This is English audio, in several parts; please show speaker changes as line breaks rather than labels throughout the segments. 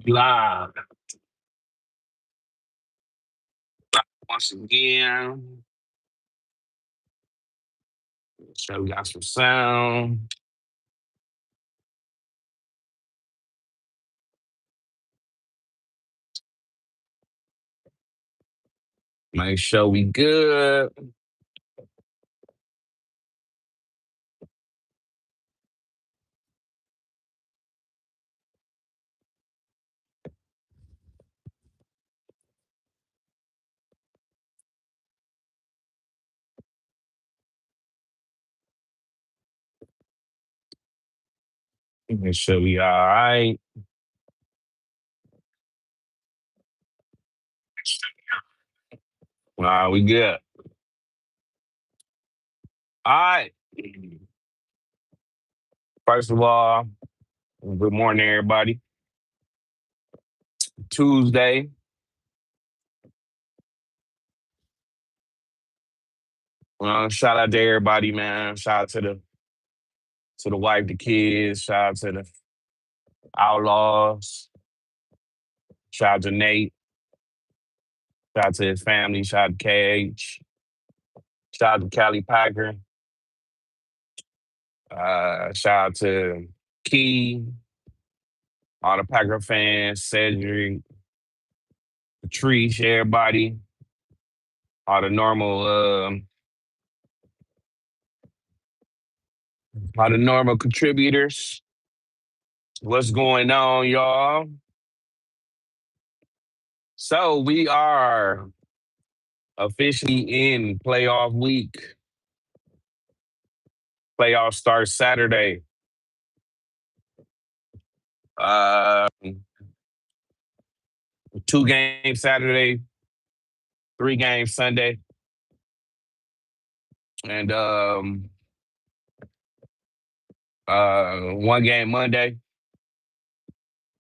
Live once again. So we got some sound. Make sure we good. Make sure we all right. We good. All right. First of all, good morning, everybody. Tuesday. Shout out to everybody, man. Shout out to the wife, the kids. Shout out to the outlaws. Shout out to Nate. Shout out to his family. Shout out to KH. Shout out to Cali Packer. Shout out to Key, all the Packer fans, Cedric, Patrice, everybody, all the normal contributors. What's going on, y'all? So we are officially in playoff week. Playoff starts Saturday. Uh, 2 games Saturday, 3 games Sunday, and 1 game Monday.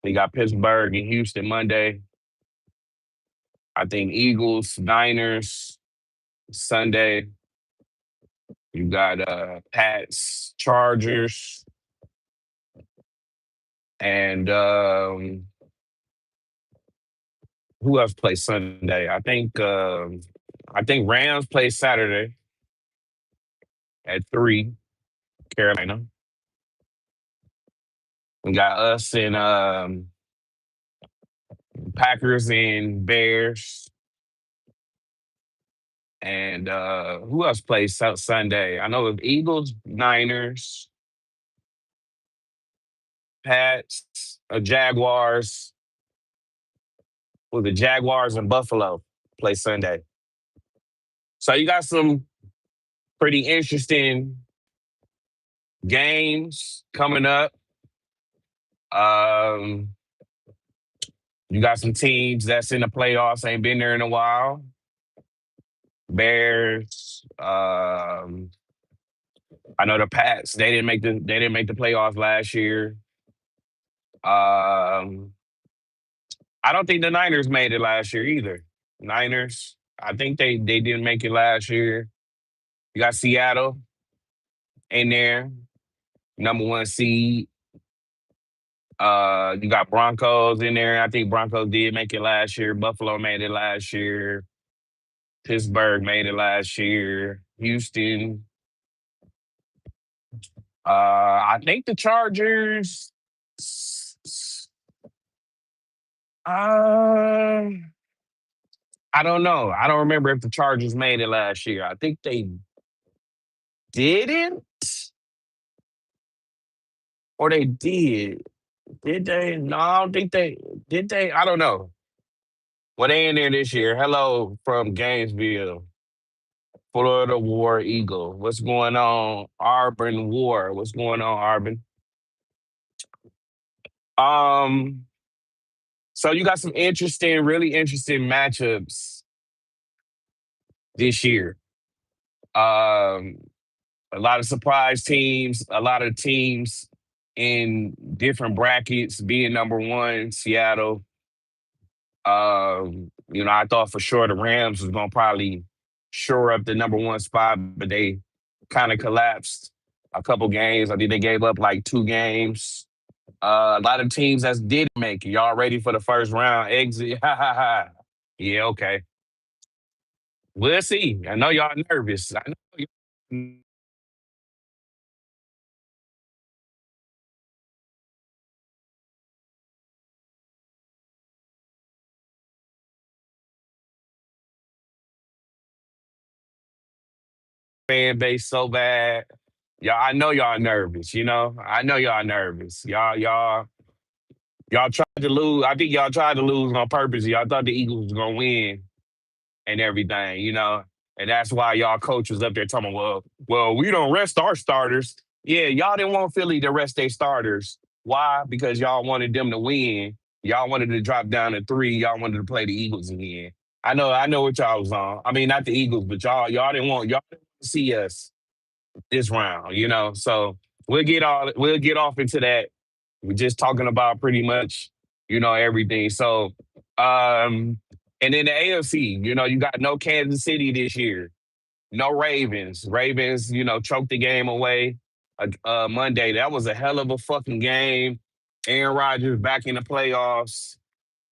We got Pittsburgh and Houston Monday. I think Eagles, Niners Sunday. You got Pats, Chargers, and who else plays Sunday? I think Rams play Saturday at 3, Carolina. We got us and Packers and Bears. And who else plays Sunday? I know the Eagles, Niners, Pats, Jaguars. Well, the Jaguars and Buffalo play Sunday. So you got some pretty interesting games coming up. Um, you got some teams that's in the playoffs, ain't been there in a while. Bears. I know the Pats. They didn't make the playoffs last year. Um, I don't think the Niners made it last year either. Niners. I think they didn't make it last year. You got Seattle in there, number 1 seed. You got Broncos in there. I think Broncos did make it last year. Buffalo made it last year. Pittsburgh made it last year. Houston. I think the Chargers. Uh, I don't know. I don't remember if the Chargers made it last year. I think they didn't, or they did. Did they? No, I don't think they did. They? I don't know. Well, they in there this year. Hello from Gainesville. Florida War Eagle. What's going on? Auburn War. What's going on, Auburn? Um, so you got some really interesting matchups this year. Um, a lot of surprise teams, a lot of teams in different brackets being number 1, Seattle. I thought for sure the Rams was gonna probably shore up the number 1 spot, but they kind of collapsed a couple games. I think they gave up like 2 games. A lot of teams that did make it. Y'all ready for the first round exit? Ha ha ha. Yeah, okay. We'll see. I know y'all nervous. I know you fan base so bad. Y'all, I know y'all nervous, you know. I know y'all nervous. Y'all tried to lose. I think y'all tried to lose on purpose. Y'all thought the Eagles was gonna win and everything, you know. And that's why y'all coach was up there talking, well, we don't rest our starters. Yeah, y'all didn't want Philly to rest their starters. Why? Because y'all wanted them to win. Y'all wanted to drop down to 3. Y'all wanted to play the Eagles again. I know what y'all was on. I mean, not the Eagles, but y'all didn't want to see us this round, you know. So we'll get off into that. We're just talking about pretty much, you know, everything. So and in the AFC, you know, you got no Kansas City this year. No Ravens. Ravens, you know, choked the game away Monday. That was a hell of a fucking game. Aaron Rodgers back in the playoffs.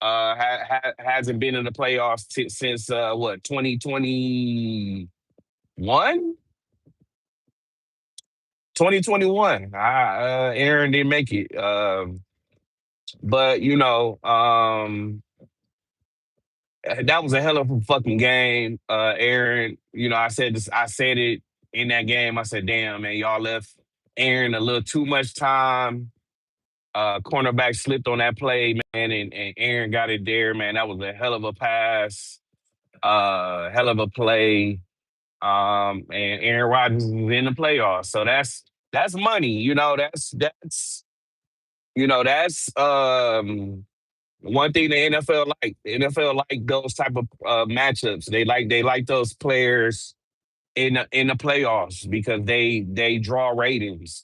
Hasn't been in the playoffs since what 2021. 2021. Aaron didn't make it. But you know, that was a hell of a fucking game. Aaron, you know, I said this, I said it in that game. I said, damn, man, y'all left Aaron a little too much time. Cornerback slipped on that play, man, and Aaron got it there, man. That was a hell of a pass, hell of a play. And Aaron Rodgers is in the playoffs. So that's money, you know, that's you know, that's one thing the NFL like. The NFL like those type of matchups. They like those players in the playoffs because they draw ratings.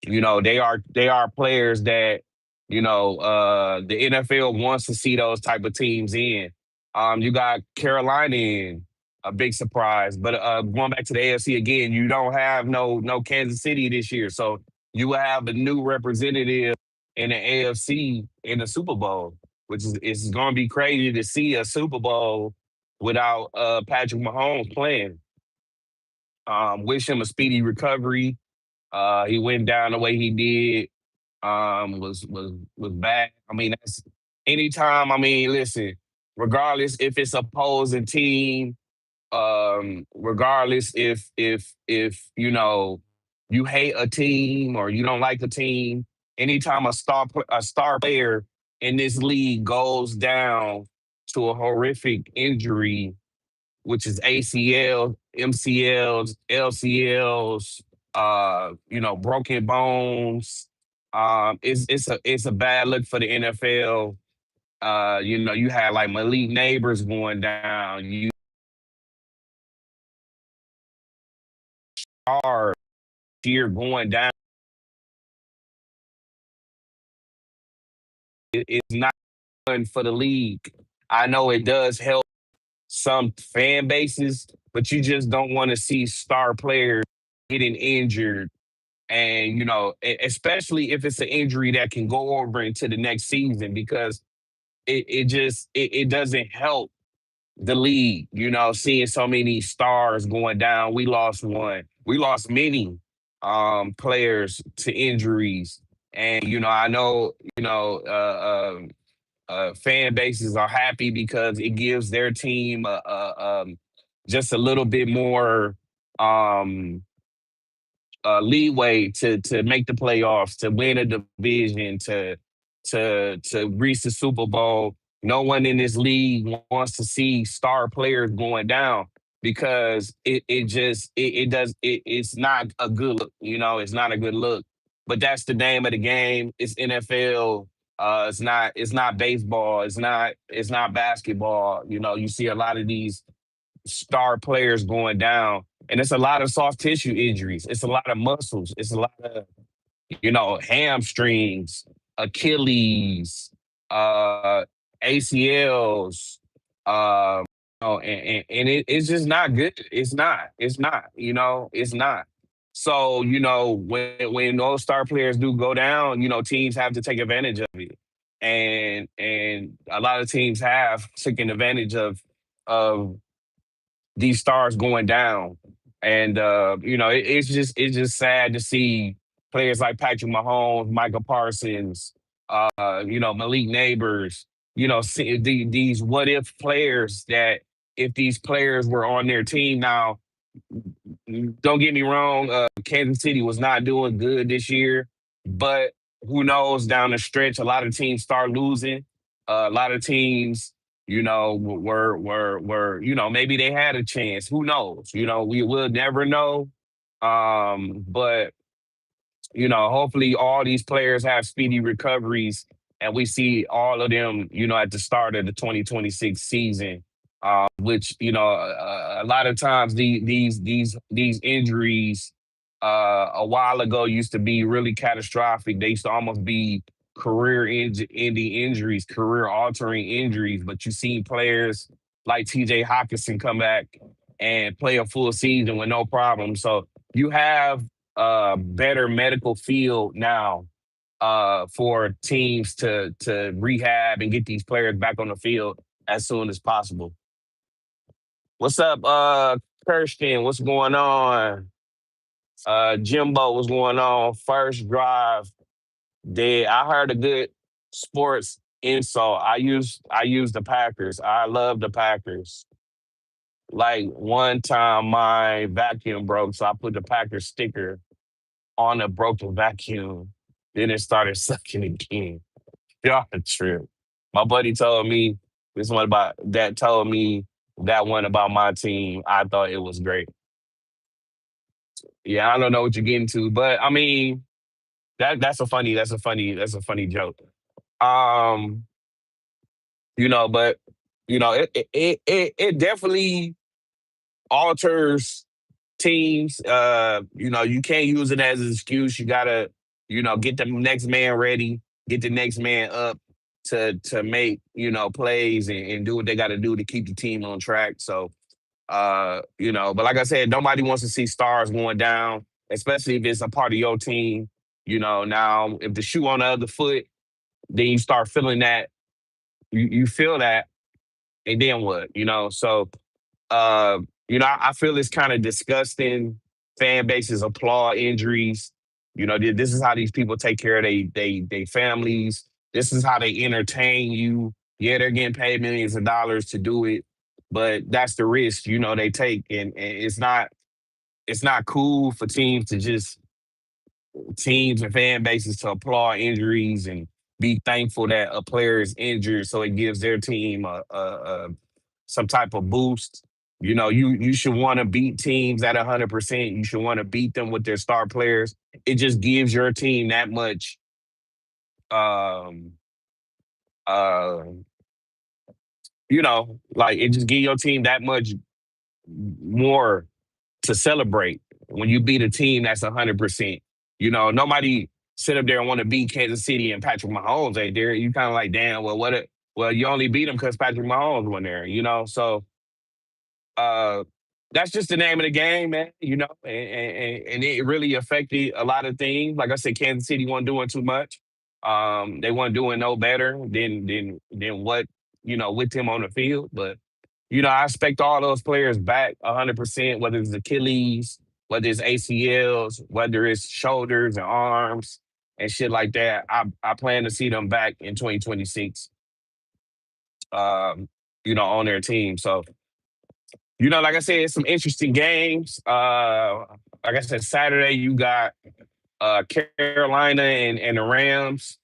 You know, they are players that, you know, the NFL wants to see those type of teams in. You got Carolina in, a big surprise. But going back to the AFC again, you don't have no Kansas City this year. So you will have a new representative in the AFC in the Super Bowl, which is it's gonna be crazy to see a Super Bowl without Patrick Mahomes playing. Wish him a speedy recovery. He went down the way he did. Was bad. I mean, that's anytime. I mean, listen, regardless if it's opposing team, regardless if you know you hate a team or you don't like a team, anytime a star player in this league goes down to a horrific injury, which is ACL, MCLs, LCLs, you know, broken bones. It's a bad look for the NFL. You know, you had like Malik Neighbors going down. You are here going down. It's not fun for the league. I know it does help some fan bases, but you just don't want to see star players getting injured and you know especially if it's an injury that can go over into the next season because it doesn't help the league, you know, seeing so many stars going down. We lost one, we lost many players to injuries. And you know, I know, you know, fan bases are happy because it gives their team just a little bit more um leeway to make the playoffs, to win a division, to reach the Super Bowl. No one in this league wants to see star players going down because it's not a good look. You know, it's not a good look. But that's the name of the game. It's NFL. It's not baseball. It's not basketball. You know, you see a lot of these star players going down. And it's a lot of soft tissue injuries. It's a lot of muscles. It's a lot of, you know, hamstrings, Achilles, ACLs, you know, and it's just not good. It's not. You know, it's not. So, when those star players do go down, teams have to take advantage of it. And a lot of teams have taken advantage of these stars going down. And it's just sad to see players like Patrick Mahomes, Michael Parsons, Malik Neighbors, these what if players that if these players were on their team now, don't get me wrong, Kansas City was not doing good this year, but who knows down the stretch, a lot of teams start losing. A lot of teams, were maybe they had a chance. Who knows? We will never know. But hopefully all these players have speedy recoveries and we see all of them, at the start of the 2026 season. Which, a lot of times these injuries a while ago used to be really catastrophic. They used to almost be ending injuries, career altering injuries. But you see players like TJ Hawkinson come back and play a full season with no problem. So you have a better medical field now for teams to rehab and get these players back on the field as soon as possible. What's up, Kirsten? What's going on? Jimbo, what's going on? First drive. Dead. I heard a good sports insult. I use the Packers. I love the Packers. Like one time my vacuum broke, so I put the Packers sticker on a broken vacuum. Then it started sucking again. Y'all a trip. My buddy told me this one about that told me that one about my team. I thought it was great. Yeah, I don't know what you're getting to, but I mean that's a funny joke. Um, but it definitely alters teams. You can't use it as an excuse. You gotta, get the next man ready, get the next man up to make, plays and do what they gotta do to keep the team on track. So but like I said, nobody wants to see stars going down, especially if it's a part of your team. Now if the shoe on the other foot, then you start feeling that, you feel that, and then what? So uh, I feel it's kind of disgusting. Fan bases applaud injuries. This is how these people take care of they families. This is how they entertain you. Yeah, they're getting paid millions of dollars to do it, but that's the risk, they take, and it's not cool for teams and fan bases to applaud injuries and be thankful that a player is injured, so it gives their team some type of boost. You should want to beat teams at 100%. You should want to beat them with their star players. It just gives your team that much um uh like it just gives your team that much more to celebrate when you beat a team that's 100%. Nobody sit up there and want to beat Kansas City and Patrick Mahomes ain't there. You kind of like, damn, well, well, you only beat him because Patrick Mahomes went there, So uh, that's just the name of the game, man. And it really affected a lot of things. Like I said, Kansas City wasn't doing too much. They weren't doing no better than what with him on the field. But I expect all those players back 100%, whether it's Achilles, whether it's ACLs, whether it's shoulders and arms and shit like that. I plan to see them back in 2026, on their team. So, like I said, it's some interesting games. Like I said, Saturday you got Carolina and the Rams.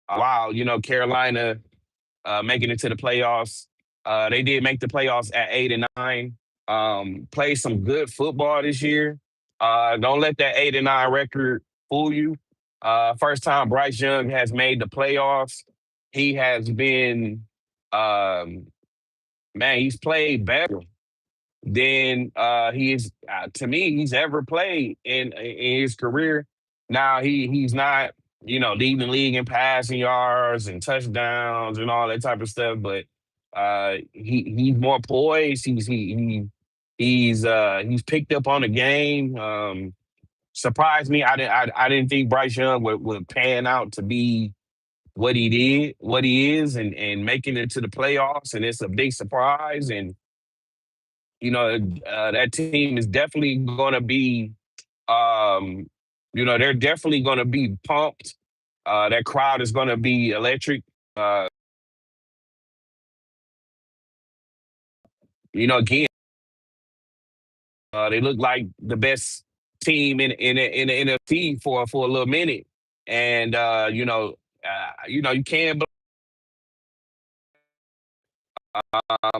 Wow, Carolina making it to the playoffs. They did make the playoffs at 8-9. Played some good football this year. Don't let that 8-9 record fool you. First time Bryce Young has made the playoffs. He has been, um, man, he's played better than to me he's ever played in his career. Now he's not leading the league in passing yards and touchdowns and all that type of stuff, but he's more poised. He's picked up on the game. Surprised me. I didn't think Bryce Young would pan out to be what he did, what he is, and making it to the playoffs, and it's a big surprise. And that team is definitely going to be, um, they're definitely going to be pumped. That crowd is going to be electric. Uh, again, they look like the best team in the NFC for a little minute, and you can't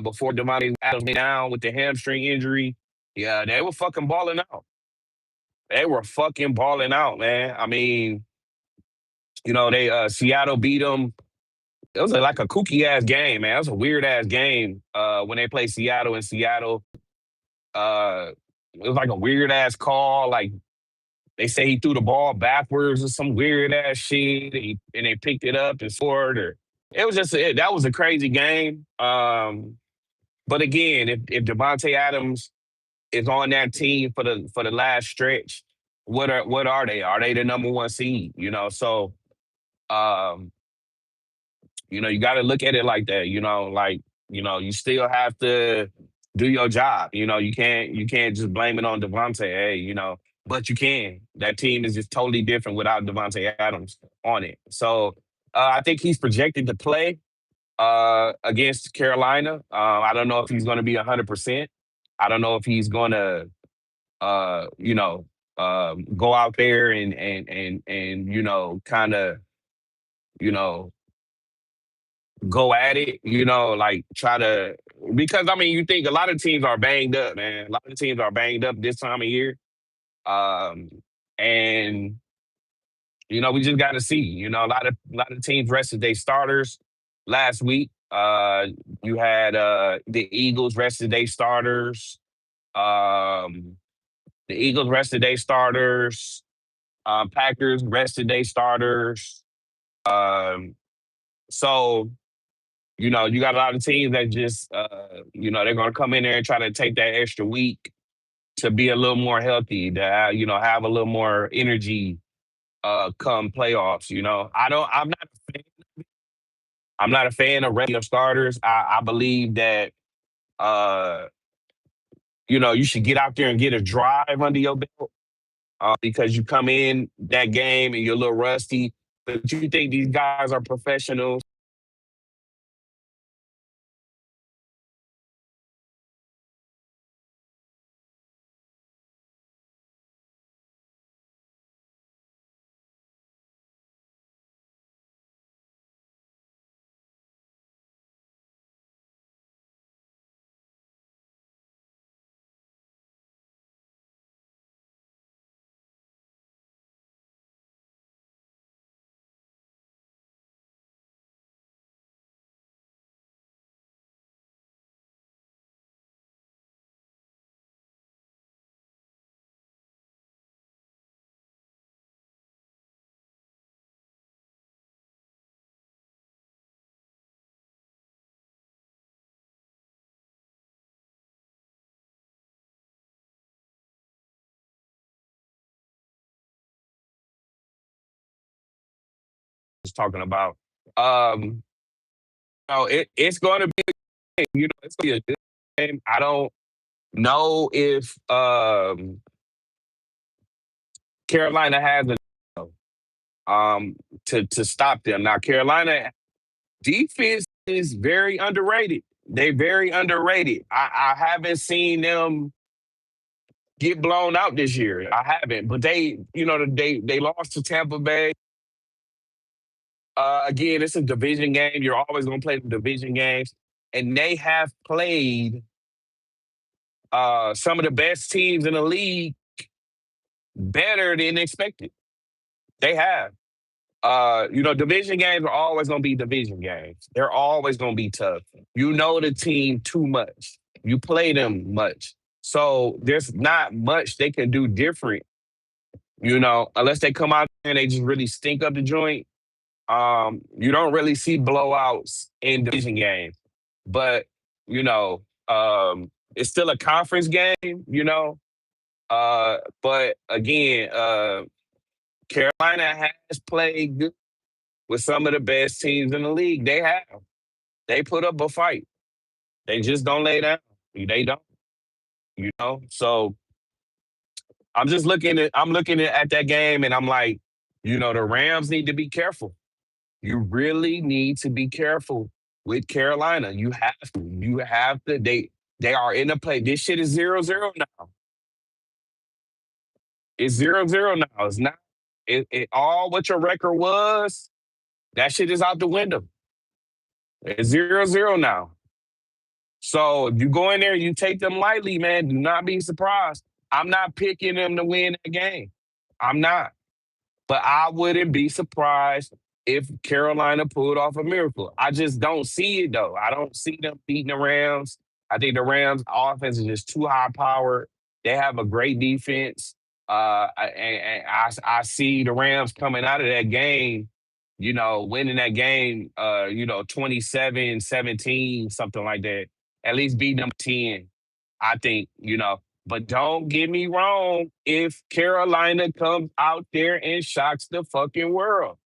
before Devontae Adams went down with the hamstring injury. Yeah, they were fucking balling out. They were fucking balling out, man. I mean, they Seattle beat them. It was like a kooky ass game, man. It was a weird ass game when they played Seattle in Seattle. It was like a weird ass call. Like they say he threw the ball backwards or some weird ass shit, and they picked it up and scored. Or it was that was a crazy game. But again, if Devontae Adams is on that team for the last stretch, what are they? Are they the number one seed? Um, you got to look at it like that. You still have to do your job. You can't just blame it on Devontae. Hey, but you can. That team is just totally different without Devontae Adams on it. So I think he's projected to play against Carolina. I don't know if he's going to be 100%. I don't know if he's going to go out there and kind of you know go at it, like try to, because I mean you think a lot of teams are banged up, man. A lot of teams are banged up this time of year. Um and we just gotta see. A lot of teams rested their starters last week. You had the Eagles rested their starters. Um the Eagles rested their starters. Packers rested their starters. Um, so you got a lot of teams that just they're gonna come in there and try to take that extra week to be a little more healthy, to have a little more energy come playoffs. I'm not a fan of regular starters. I believe that uh, you should get out there and get a drive under your belt because you come in that game and you're a little rusty, but you think these guys are professionals. Was talking about. Um, it's going to be, it's going to be a good game. I don't know if Carolina has to stop them. Now, Carolina defense is very underrated. They're very underrated. I haven't seen them get blown out this year. I haven't, but they lost to Tampa Bay. Again, it's a division game. You're always going to play the division games, and they have played some of the best teams in the league better than expected. They have. Division games are always going to be division games. They're always going to be tough. You know the team too much. You play them much. So there's not much they can do different, unless they come out and they just really stink up the joint. You don't really see blowouts in division games. But, you know, It's still a conference game, you know. But again, Carolina has played good with some of the best teams in the league. They have. They put up a fight. They just don't lay down. They don't, you know. So I'm looking at that game and I'm like, the Rams need to be careful. You really need to be careful with Carolina. You have to. You have to. They are in the play. This shit is 0-0 now. It's 0-0 now. It's not all what your record was. That shit is out the window. It's 0-0 now. So if you go in there, you take them lightly, man. Do not be surprised. I'm not picking them to win that game. I'm not. But I wouldn't be surprised if Carolina pulled off a miracle. I just don't see it though. I don't see them beating the Rams. I think the Rams offense is just too high powered. They have a great defense. And I see the Rams coming out of that game, winning that game, 27-17, something like that. At least beating them 10, I think. But don't get me wrong, if Carolina comes out there and shocks the fucking world.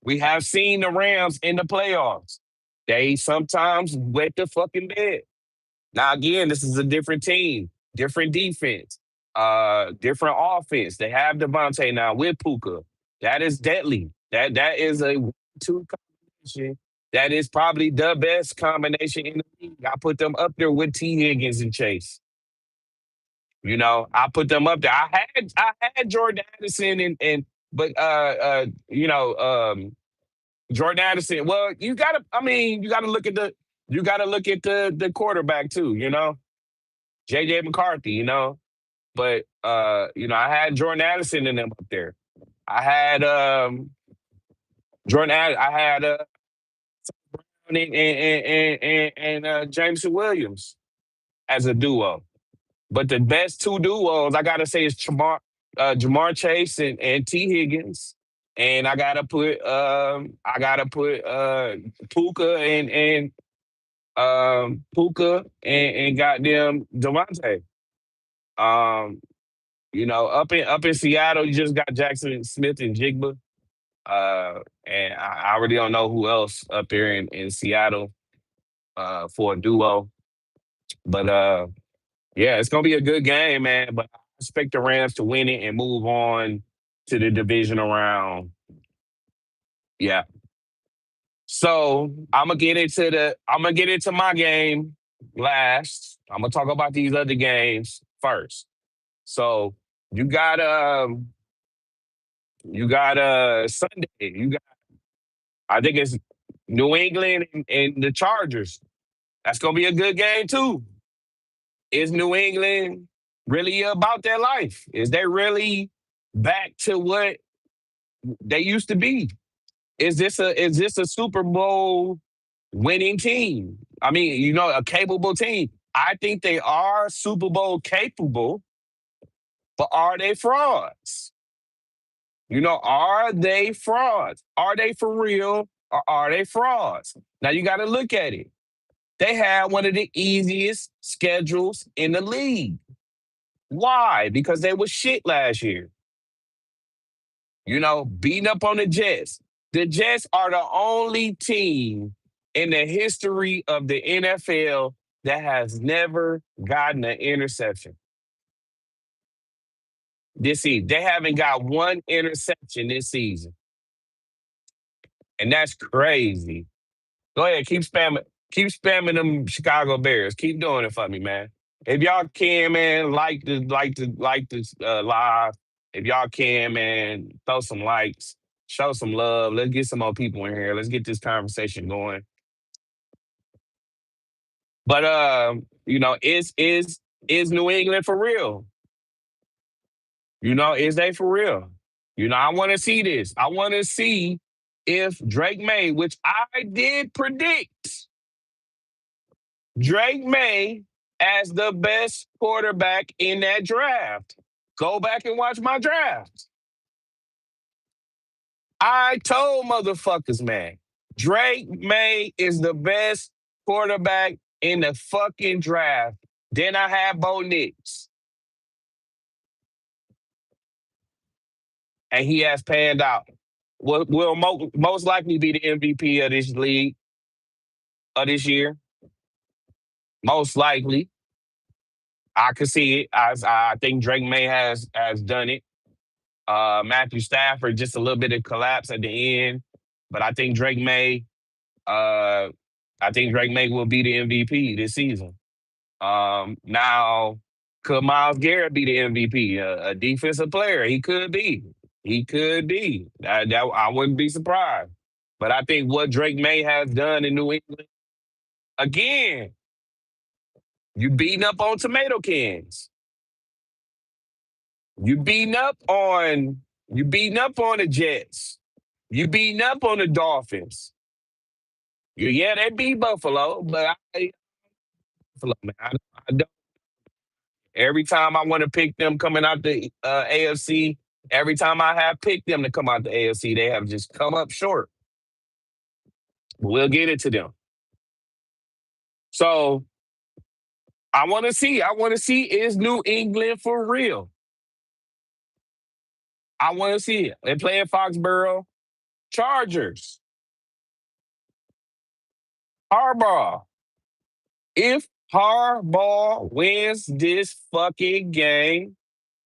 We have seen the Rams in the playoffs. They sometimes wet the fucking bed. Now, again, this is a different team, different defense, different offense. They have Devontae now with Puka. That is deadly. That is a 2 combination. That is probably the best combination in the league. I put them up there with T. Higgins and Chase. I put them up there. I had Jordan Addison but Jordan Addison. Well, you gotta look at the quarterback too, JJ McCarthy, But I had Jordan Addison in them up there. I had I had Jameson Williams as a duo. But the best two duos I gotta say is Jamar Chase and T. Higgins. And I gotta put Puka and goddamn Devontae. Um, up in Seattle, you just got Jackson Smith and Jigba. And I really don't know who else up there in Seattle for a duo. But yeah, it's gonna be a good game, man. But I expect the Rams to win it and move on to the divisional round. Yeah. So I'm gonna get into my game last. I'm gonna talk about these other games first. So you got Sunday. I think it's New England and the Chargers. That's gonna be a good game too. Is New England really about their life? Is they really back to what they used to be? Is this a Super Bowl winning team? I mean, a capable team. I think they are Super Bowl capable, but are they frauds? Are they frauds? Are they for real or are they frauds? Now you got to look at it. They had one of the easiest schedules in the league. Why? Because they was shit last year. Beating up on the Jets. The Jets are the only team in the history of the NFL that has never gotten an interception this season. They haven't got one interception this season. And that's crazy. Go ahead, keep spamming them Chicago Bears. Keep doing it for me, man. If y'all can, man, like this live. If y'all can, man, throw some likes, show some love. Let's get some more people in here. Let's get this conversation going. But is New England for real? Is they for real? I want to see this. I want to see if Drake May, which I did predict, Drake May as the best quarterback in that draft. Go back and watch my draft. I told motherfuckers, man, Drake May is the best quarterback in the fucking draft. Then I have Bo Nix, and he has panned out. Will most likely be the MVP of this league of this year. Most likely, I could see it. I think Drake May has done it. Matthew Stafford just a little bit of collapse at the end, but Uh, I think Drake May will be the MVP this season. Now, could Miles Garrett be the MVP? A defensive player, he could be. He could be. I wouldn't be surprised. But I think what Drake May has done in New England, again, you beating up on tomato cans. You beating up on you beating up on the Jets. You beating up on the Dolphins. Yeah, they beat Buffalo, but Buffalo, man. I don't. Every time I want to pick them coming out the AFC, every time I have picked them to come out the AFC, they have just come up short. We'll get it to them. So I want to see. I want to see is New England for real? I want to see it. They play in Foxborough. Chargers. Harbaugh. If Harbaugh wins this fucking game,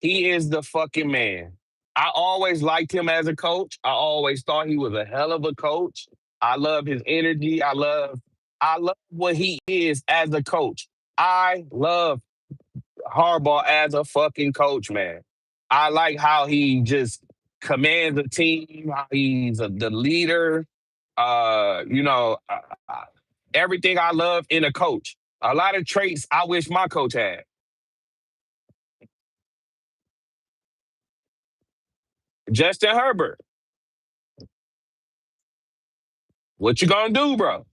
he is the fucking man. I always liked him as a coach. I always thought he was a hell of a coach. I love his energy. I love what he is as a coach. I love Harbaugh as a fucking coach, man. I like how he just commands a team, how he's the leader. You know, everything I love in a coach. A lot of traits I wish my coach had. Justin Herbert, what you gonna do, bro?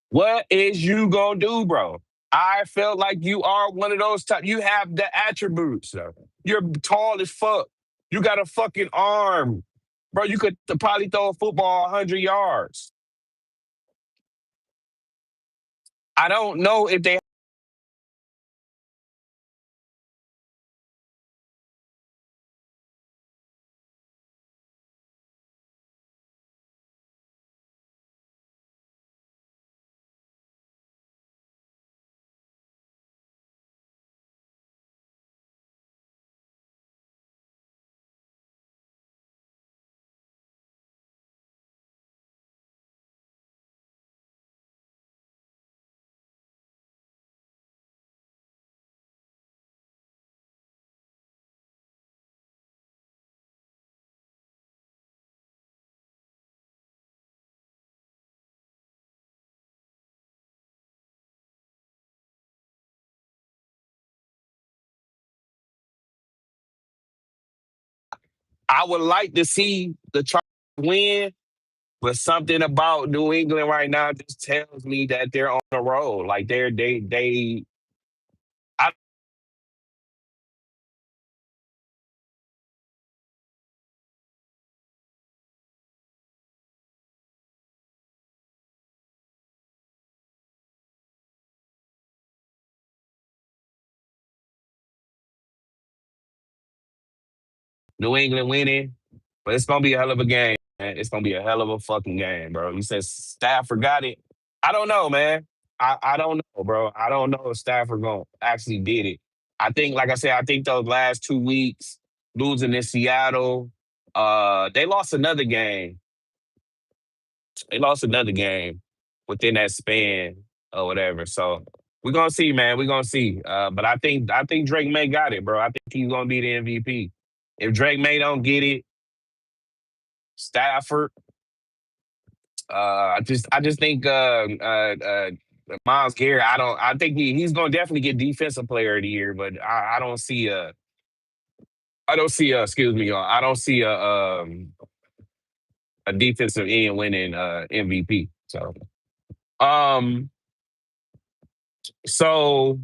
What is you gonna do, bro? I felt like you are one of those type. You have the attributes, sir. You're tall as fuck. You got a fucking arm, bro. You could probably throw a football 100 yards. I don't know if they I would like to see the Chargers win, but something about New England right now just tells me that they're on a roll. Like they I, New England winning, but it's gonna be a hell of a game, man. It's gonna be a hell of a fucking game, bro. You said Stafford got it. I don't know, man. I don't know, bro. I don't know if Stafford gonna actually did it. I think, like I said, I think those last 2 weeks losing in Seattle, they lost another game. They lost another game within that span or whatever. So we're gonna see, man. We're gonna see. But I think Drake May got it, bro. I think he's gonna be the MVP. If Drake May don't get it, Stafford. I just think Miles Garrett. I think he's gonna definitely get Defensive Player of the Year, but I don't see a. I don't see a. Excuse me, y'all. I don't see a defensive end winning MVP. Um. So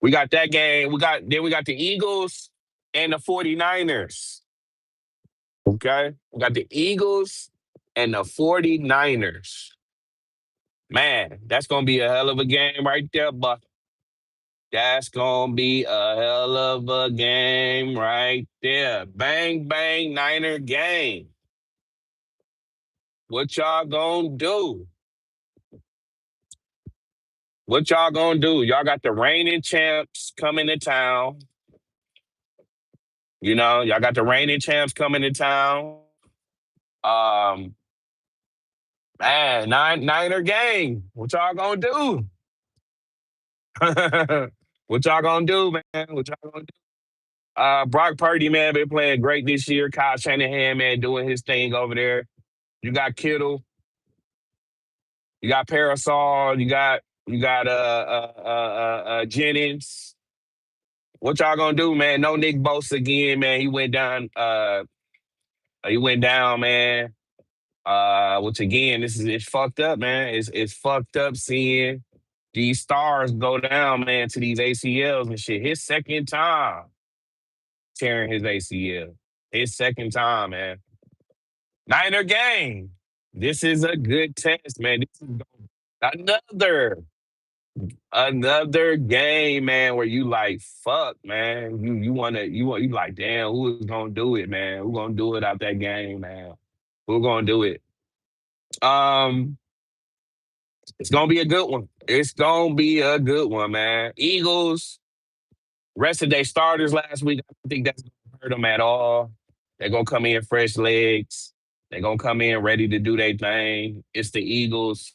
we got that game. We got the Eagles and the 49ers. Okay. We got the Eagles and the 49ers. Man, that's gonna be a hell of a game right there, but that's gonna be a hell of a game right there. Bang bang Niner game. What y'all gonna do? What y'all gonna do? Y'all got the reigning champs coming to town. You know, y'all got the reigning champs coming to town. Um, man, Niner game. What y'all gonna do? What y'all gonna do, man? What y'all gonna do? Brock Purdy, man, been playing great this year. Kyle Shanahan, man, doing his thing over there. You got Kittle, you got Parasol, you got Jennings. What y'all gonna do, man? No Nick Bosa again, man. He went down. He went down, man. Which again, this is it's fucked up, man. It's fucked up seeing these stars go down, man, to these ACLs and shit. His second time tearing his ACL. His second time, man. Niner game. This is a good test, man. This is another another game, man, where you like, fuck, man. You like, damn, who is gonna do it, man? Who gonna do it out that game, man? Who gonna do it? Um, it's gonna be a good one. It's gonna be a good one, man. Eagles rested their starters last week. I don't think that's gonna hurt them at all. They're gonna come in fresh legs. They're gonna come in ready to do their thing. It's the Eagles.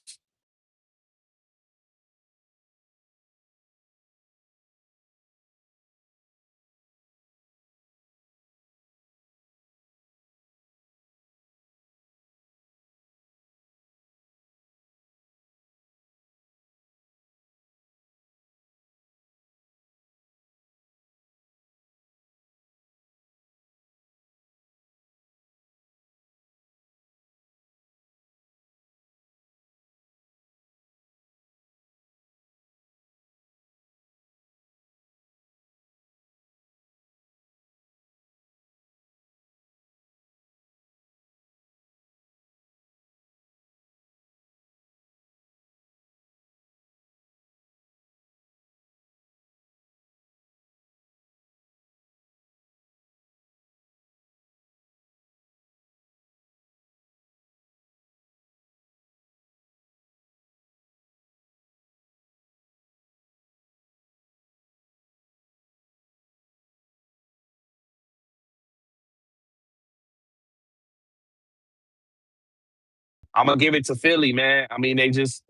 I'm gonna give it to Philly, man. I mean, they just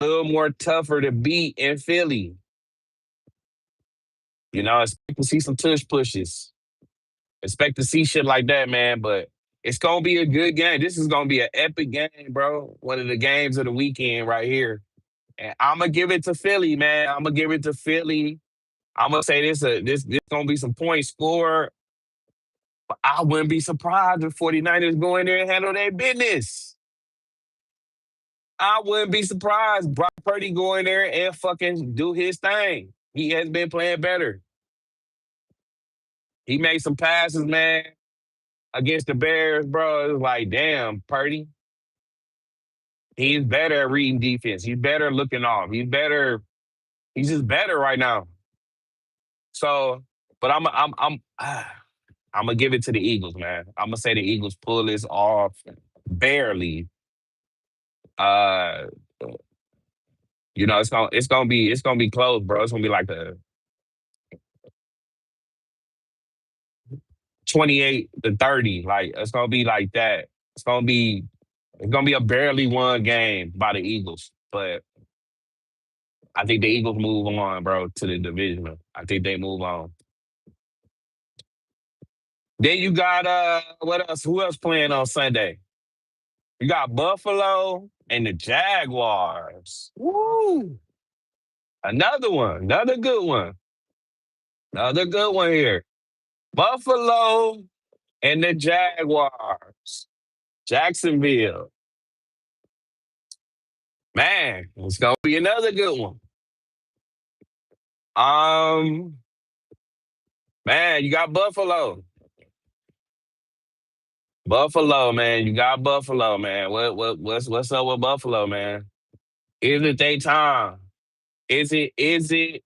a little more tougher to beat in Philly. You know, expect to see some tush pushes. Expect to see shit like that, man. But it's gonna be a good game. This is gonna be an epic game, bro. One of the games of the weekend right here. And I'm gonna give it to Philly, man. I'm gonna give it to Philly. I'm gonna say this gonna be some points scored. But I wouldn't be surprised if 49ers go in there and handle their business. I wouldn't be surprised. Brock Purdy go in there and fucking do his thing. He has been playing better. He made some passes, man, against the Bears, bro. It was like, damn, Purdy. He's better at reading defense. He's better looking off. He's better. He's just better right now. So, but I'm gonna give it to the Eagles, man. I'm gonna say the Eagles pull this off barely. Uh, you know, it's gonna be close, bro. It's gonna be like a 28-30. Like it's gonna be like that. It's gonna be a barely won game by the Eagles, but I think the Eagles move on, bro, to the division. I think they move on. Then you got what else? Who else playing on Sunday? You got Buffalo and the Jaguars. Woo! Another one, another good one, another good one here. Buffalo and the Jaguars. Jacksonville. Man, it's gonna be another good one. Um, man, you got Buffalo. Buffalo, man. You got Buffalo, man. What's up with Buffalo, man? Is it their time? Is it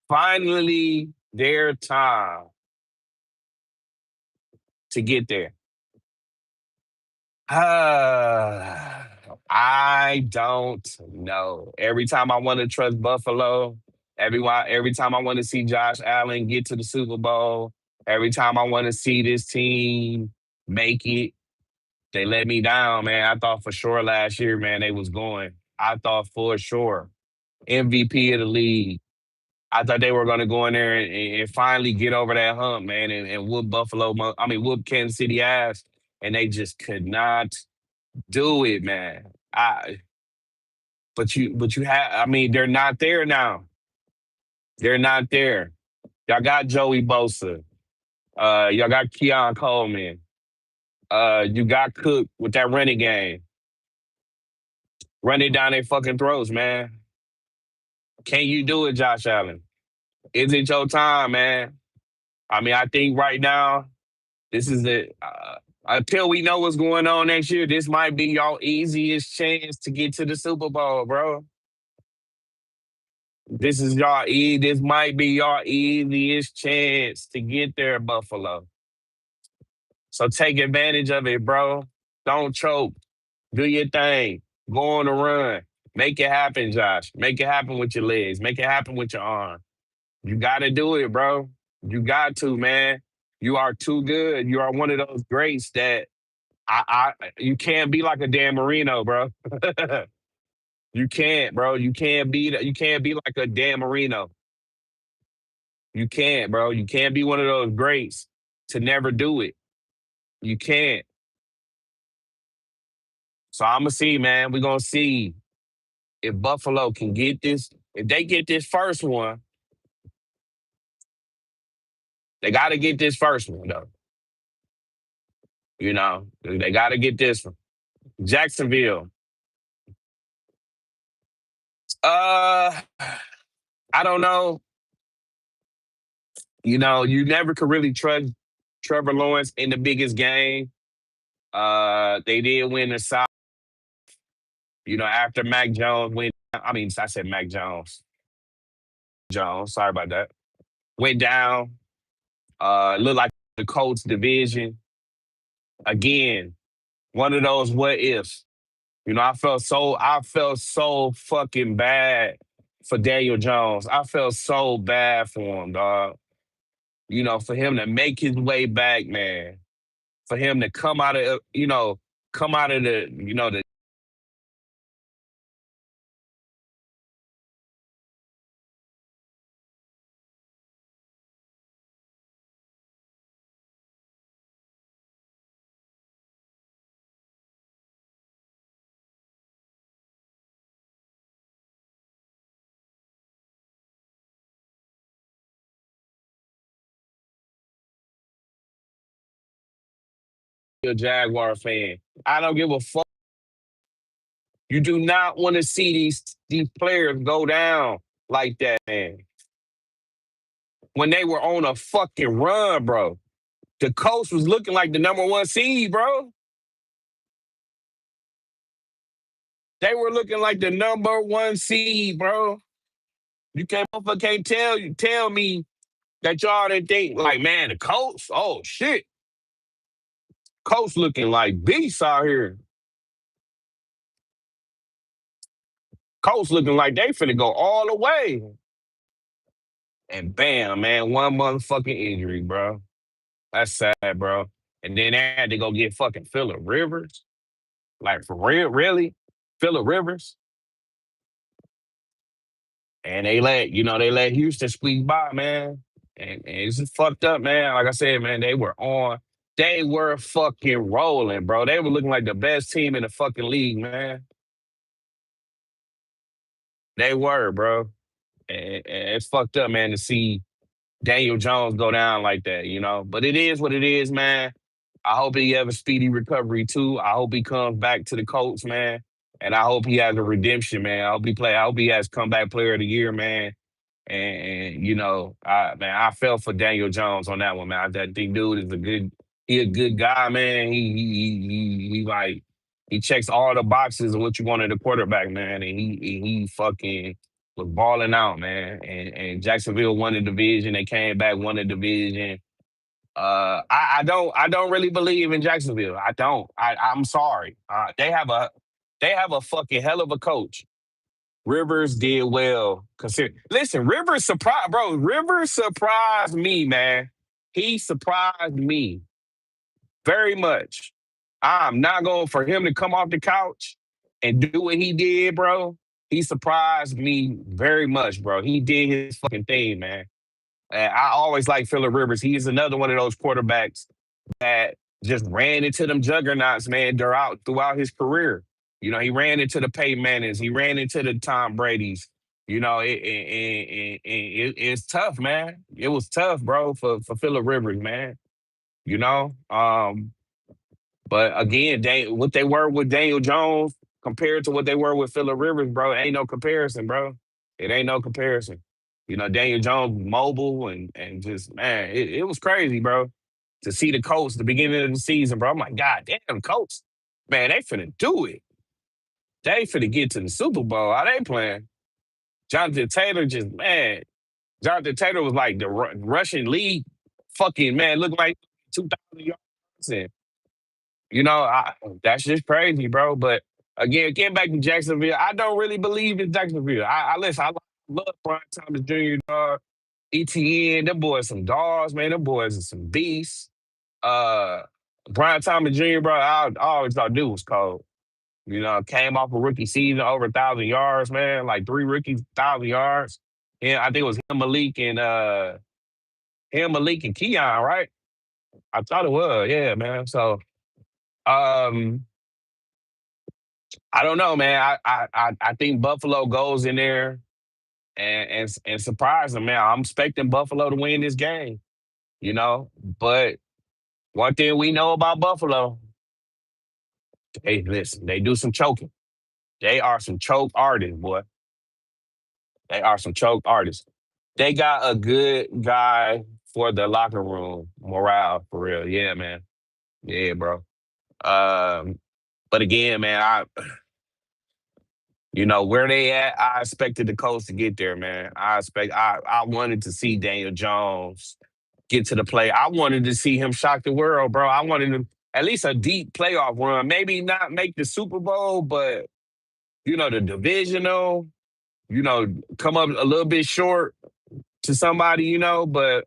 finally their time to get there? I don't know. Every time I want to trust Buffalo, every time I want to see Josh Allen get to the Super Bowl, every time I want to see this team make it, they let me down, man. I thought for sure last year, man, they was going. I thought for sure MVP of the league. I thought they were going to go in there and finally get over that hump, man, and whoop whoop Kansas City ass, and they just could not do it, man. I but you have I mean, they're not there now. They're not there. Y'all got Joey Bosa. Y'all got Keon Coleman. You got Cook with that running game. Run it down their fucking throats, man. Can you do it, Josh Allen? Is it your time, man? I mean, I think right now, this is the until we know what's going on next year, this might be y'all easiest chance to get to the Super Bowl, bro. This might be your easiest chance to get there, Buffalo. So take advantage of it, bro. Don't choke. Do your thing. Go on the run. Make it happen, Josh. Make it happen with your legs. Make it happen with your arm. You gotta do it, bro. You got to, man. You are too good. You are one of those greats that you can't be like a Dan Marino, bro. You can't, bro. You can't be like a Dan Marino. You can't, bro. You can't be one of those greats to never do it. You can't. So I'm gonna see, man. We're gonna see if Buffalo can get this. If they get this first one, they got to get this first one though. They got to get this one. Jacksonville. Uh, I don't know. You never could really trust Trevor Lawrence in the biggest game. They did win the South. After Mac Jones went. I mean, I said Mac Jones. Jones. Sorry about that. Went down. Looked like the Colts division again. One of those what ifs. I felt so fucking bad for Daniel Jones. I felt so bad for him, dog. For him to make his way back, man. For him to come out of the a Jaguar fan. I don't give a fuck. You do not want to see these players go down like that, man. When they were on a fucking run, bro. The Colts was looking like the number one seed, bro. They were looking like the number one seed, bro. Can't tell me that y'all didn't think like, man, the Colts. Oh shit, Colts looking like beasts out here. Colts looking like they finna go all the way. And bam, man, one motherfucking injury, bro. That's sad, bro. And then they had to go get fucking Phillip Rivers. Like for real, really? Phillip Rivers. And they let Houston squeak by, man. And it's just fucked up, man. Like I said, man, they were fucking rolling, bro. They were looking like the best team in the fucking league, man. They were, bro. And it's fucked up, man, to see Daniel Jones go down like that. But it is what it is, man. I hope he have a speedy recovery too. I hope he comes back to the Colts, man. And I hope he has a redemption, man. I hope he has comeback player of the year, man. I felt for Daniel Jones on that one, man. That big dude is he a good guy, man. He like He checks all the boxes of what you want in a quarterback, man, and he fucking was balling out, man. And Jacksonville won the division. They came back, won the division. I don't really believe in Jacksonville. I don't. I'm sorry. They have a fucking hell of a coach. Rivers did well. Consider, listen, Rivers surprised, bro. Rivers surprised me, man. He surprised me very much. I'm not going for him to come off the couch and do what he did, bro. He surprised me very much, bro. He did his fucking thing, man. And I always like Phillip Rivers. He is another one of those quarterbacks that just ran into them juggernauts, man, throughout his career. He ran into the Peyton Mannings. He ran into the Tom Brady's. It's tough, man. It was tough, bro, for Phillip Rivers, man. You know, but again, what they were with Daniel Jones compared to what they were with Phillip Rivers, bro, ain't no comparison, bro. It ain't no comparison. Daniel Jones mobile and just man, it was crazy, bro. To see the Colts the beginning of the season, bro. I'm like, God damn, Colts, man, they finna do it. They finna get to the Super Bowl. How they playing? Jonathan Taylor just man. Jonathan Taylor was like the Russian league fucking man, looked like 2,000 yards. And that's just crazy, bro. But again, getting back to Jacksonville, I don't really believe in Jacksonville. I listen. I love Brian Thomas Jr. Dog, ETN. Them boys some dogs, man. Them boys are some beasts. Uh, Brian Thomas Jr. Bro, I always thought dude was cold. Came off a rookie season over 1,000 yards, man. Like three rookies, 1,000 yards. And I think it was him, Malik, and Keon, right? I thought it was, yeah, man. So um I don't know, man. I think Buffalo goes in there and surprise them, man. I'm expecting Buffalo to win this game, you know. But one thing we know about Buffalo, hey, listen, they do some choking. They are some choke artists, boy. They are some choke artists. They got a good guy for the locker room morale, for real. Yeah, man. Yeah, bro. Um, but again, man, where they at, I expected the Colts to get there, man. I wanted to see Daniel Jones get to the play. I wanted to see him shock the world, bro. I wanted him at least a deep playoff run. Maybe not make the Super Bowl, but the divisional, come up a little bit short to somebody, but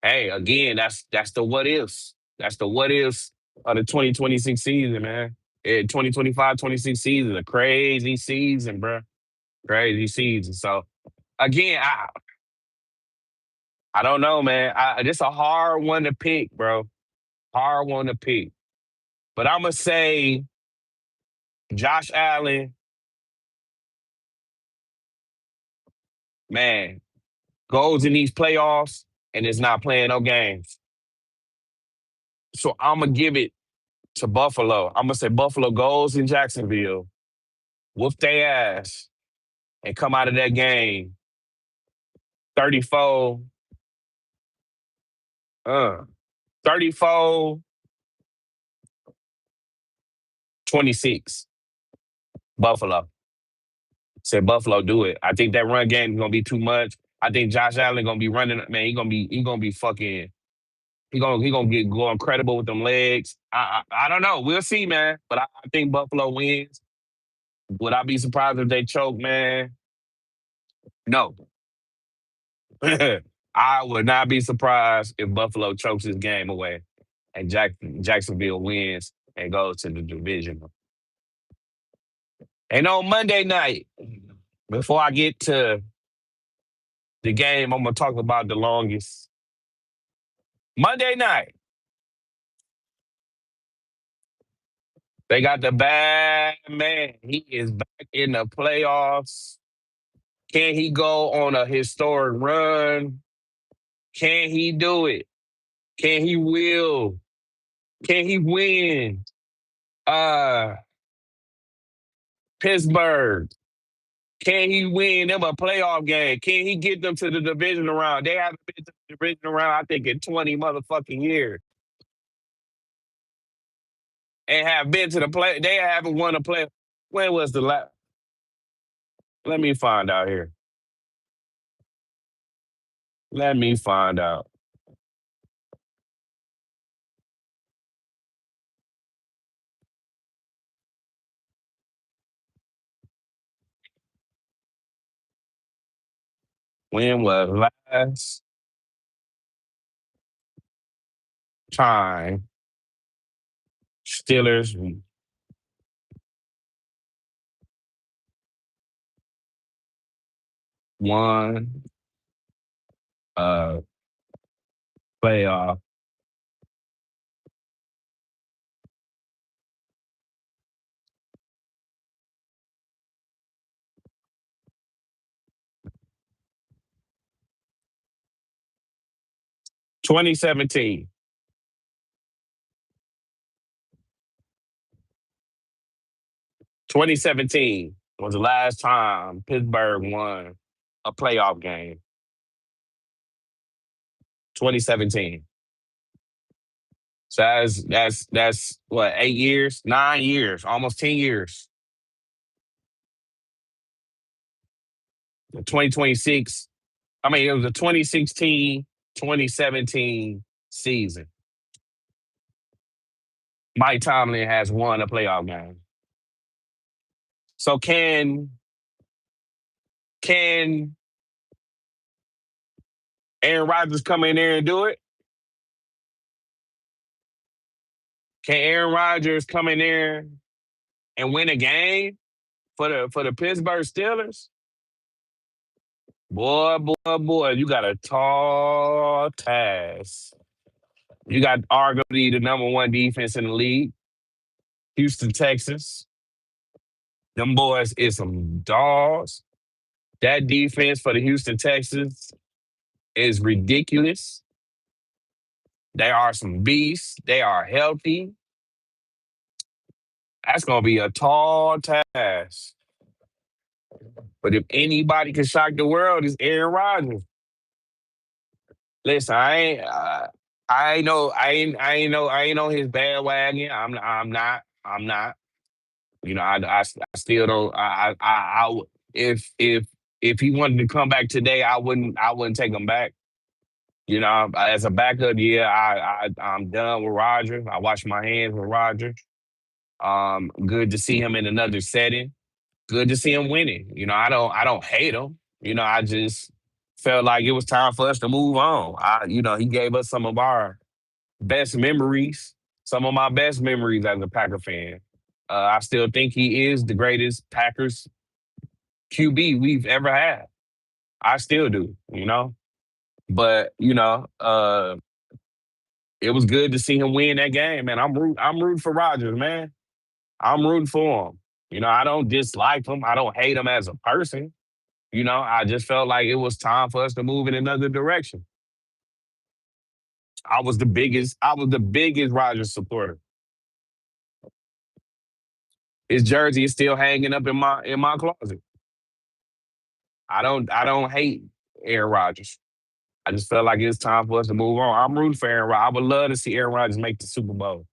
hey, again, that's the what ifs. That's the what ifs of the 2026 season, man. 2025-26 season, a crazy season, bro. Crazy season. So again, I don't know, man. This a hard one to pick, bro. Hard one to pick. But I'm gonna say Josh Allen, man, goes in these playoffs and is not playing no games. So I'm gonna give it to Buffalo. I'm gonna say Buffalo goes in Jacksonville, whoop their ass, and come out of that game 34, uh, 34, 26. Buffalo. Say Buffalo do it. I think that run game is gonna be too much. I think Josh Allen gonna be running. Man, he gonna be fucking. He gonna get going credible with them legs. I don't know. We'll see, man. But I think Buffalo wins. Would I be surprised if they choke, man? No. I would not be surprised if Buffalo chokes this game away and Jacksonville wins and goes to the division. And on Monday night, before I get to the game, I'm gonna talk about the longest. Monday night, they got the bad man. He is back in the playoffs. Can he go on a historic run? Can he do it? Can he will? Can he win? Uh Pittsburgh. Can he win them a playoff game? Can he get them to the division round? They haven't been to the division round, I think, in 20 motherfucking years. and have been to the play. They haven't won a play. When was the last? Let me find out here. Let me find out. When was last time Steelers won a playoff? 2017. 2017 was the last time Pittsburgh won a playoff game. 2017. So that's what, 8 years, 9 years, almost 10 years. The 2026. I mean, it was the 2016, 2017 season. Mike Tomlin has won a playoff game. So can Aaron Rodgers come in there and do it? Can Aaron Rodgers come in there and win a game for the Pittsburgh Steelers? Boy, boy, boy, you got a tall task. You got arguably the number one defense in the league, Houston, Texas. Them boys is some dogs. That defense for the Houston Texans is ridiculous. They are some beasts. They are healthy. That's gonna be a tall task. But if anybody can shock the world, it's Aaron Rodgers. Listen, I ain't on his bandwagon. I'm not. I still don't. If he wanted to come back today, I wouldn't take him back. As a backup, yeah, I'm done with Roger. I wash my hands with Roger. Good to see him in another setting. Good to see him winning. I don't hate him. I just felt like it was time for us to move on. He gave us some of our best memories, some of my best memories as a Packer fan. I still think he is the greatest Packers QB we've ever had. I still do. But it was good to see him win that game, man. I'm rooting for Rodgers, man. I'm rooting for him. I don't dislike him. I don't hate him as a person. I just felt like it was time for us to move in another direction. I was the biggest Rodgers supporter. His jersey is still hanging up in my closet. I don't hate Aaron Rodgers. I just felt like it's time for us to move on. I'm rooting for Aaron Rodgers. I would love to see Aaron Rodgers make the Super Bowl.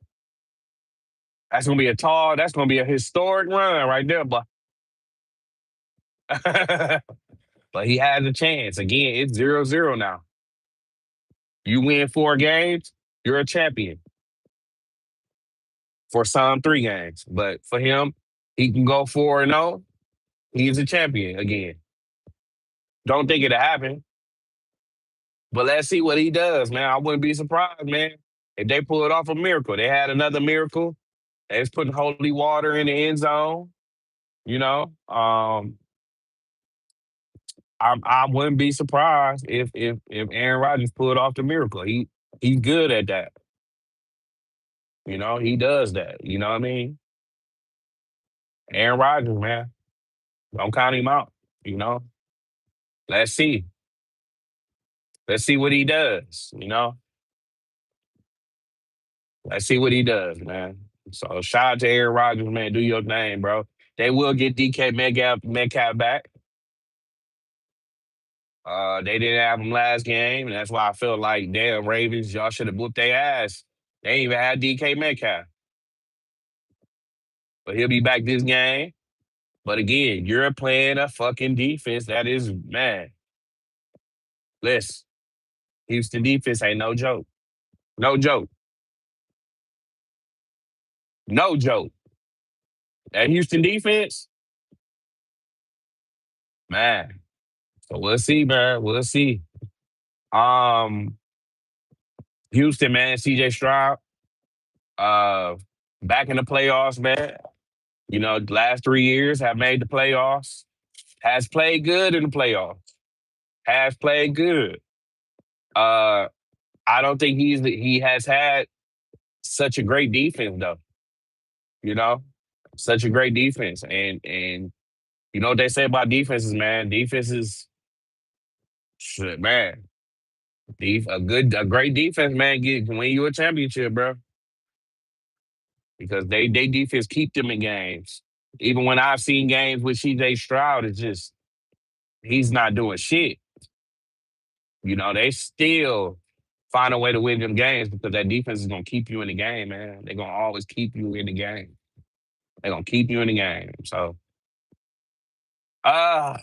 That's gonna be a historic run right there, but but he has a chance. Again, it's 0-0 now. You win 4 games, you're a champion. For some 3 games. But for him, he can go 4-0. He's a champion again. Don't think it'll happen, but let's see what he does, man. I wouldn't be surprised, man, if they pull it off a miracle. They had another miracle. They was putting holy water in the end zone. You know, I wouldn't be surprised if Aaron Rodgers pulled off the miracle. He's good at that. He does that. You know what I mean? Aaron Rodgers, man, don't count him out. You know, let's see. Let's see what he does. Let's see what he does, man. So shout out to Aaron Rodgers, man. Do your thing, bro. They will get DK Metcalf back. They didn't have him last game, and that's why I feel like damn Ravens, y'all should have whooped their ass. They ain't even had DK Metcalf. but he'll be back this game. But again, you're playing a fucking defense that is, man, listen, Houston defense ain't no joke. No joke. No joke. That Houston defense, man. So we'll see, man. We'll see. Um, Houston, man, CJ Stroud, uh, back in the playoffs, man. You know, the last 3 years have made the playoffs. Has played good in the playoffs. Has played good. Uh, I don't think he has had such a great defense though. You know, such a great defense, and you know what they say about defenses, man. Defenses, shit, man. A great defense, man, can win you a championship, bro. Because they defense keep them in games. Even when I've seen games with CJ Stroud, it's just he's not doing shit. You know, they still find a way to win them games because that defense is gonna keep you in the game, man. They're gonna always keep you in the game. They're gonna keep you in the game. So uh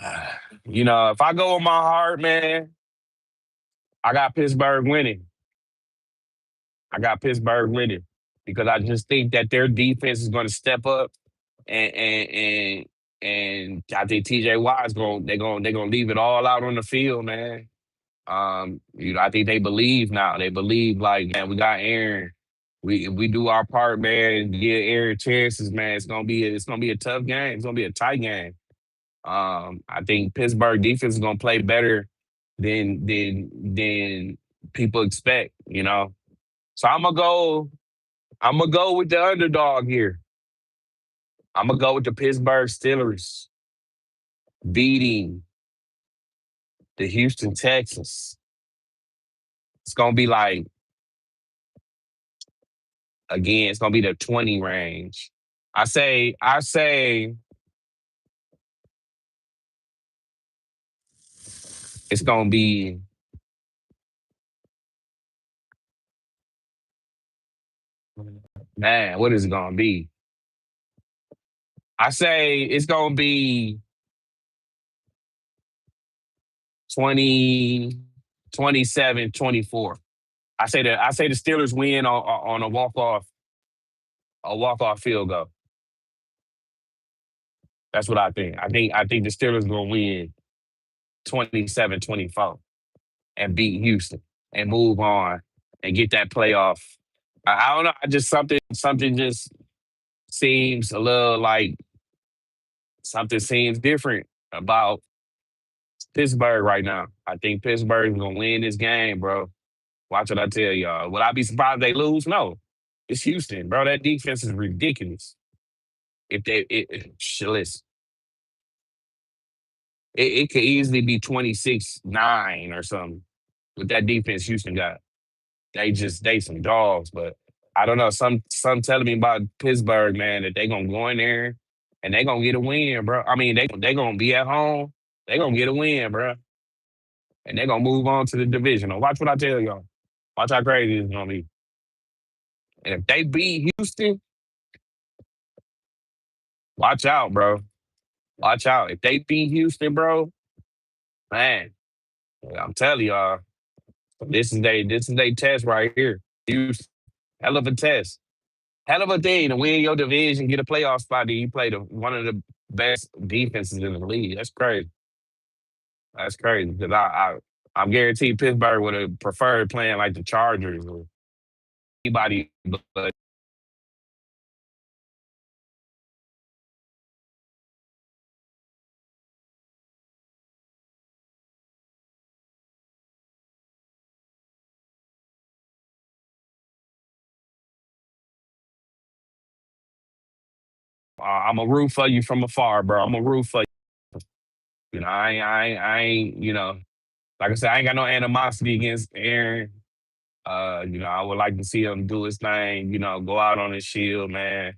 you know, if I go with my heart, man, I got Pittsburgh winning. I got Pittsburgh winning because I just think that their defense is gonna step up and and I think TJ Watt's going they're gonna leave it all out on the field, man. You know, I think they believe now. They believe like, man, we got Aaron. We if we do our part, man, and give Aaron chances, man. It's gonna be a tough game. It's gonna be a tight game. I think Pittsburgh defense is gonna play better than people expect. You know, so I'm gonna go with the underdog here. I'm gonna go with the Pittsburgh Steelers beating the Houston Texans. It's gonna be like again, it's gonna be the 20 range. I say it's gonna be, man, what is it gonna be? I say it's gonna be 20, 27, 24. I say the Steelers win on a walk off field goal. That's what I think. I think the Steelers gonna win 27-24 and beat Houston and move on and get that playoff. I don't know. I just something just seems a little like something seems different about Pittsburgh right now. I think Pittsburgh is gonna win this game, bro. Watch what I tell y'all. Would I be surprised if they lose? No. It's Houston, bro. That defense is ridiculous. If they listen, it could easily be 26-9 or something with that defense Houston got. They some dogs, but I don't know. Some telling me about Pittsburgh, man, that they gonna go in there and they gonna get a win, bro. I mean, they gonna be at home. They gonna get a win, bro, and they gonna move on to the divisional. Watch what I tell y'all. Watch how crazy it's gonna be. And if they beat Houston, watch out, bro. Watch out. If they beat Houston, bro, man, I'm telling y'all, this is they test right here. Houston, hell of a test. Hell of a thing to win your division, get a playoff spot, then you play one of the best defenses in the league. That's crazy. That's crazy. Because I'm guaranteed Pittsburgh would have preferred playing like the Chargers or anybody, but I'm a root for you from afar, bro. I'm a root for you. You know, I ain't, like I said, I ain't got no animosity against Aaron. I would like to see him do his thing, go out on his shield, man.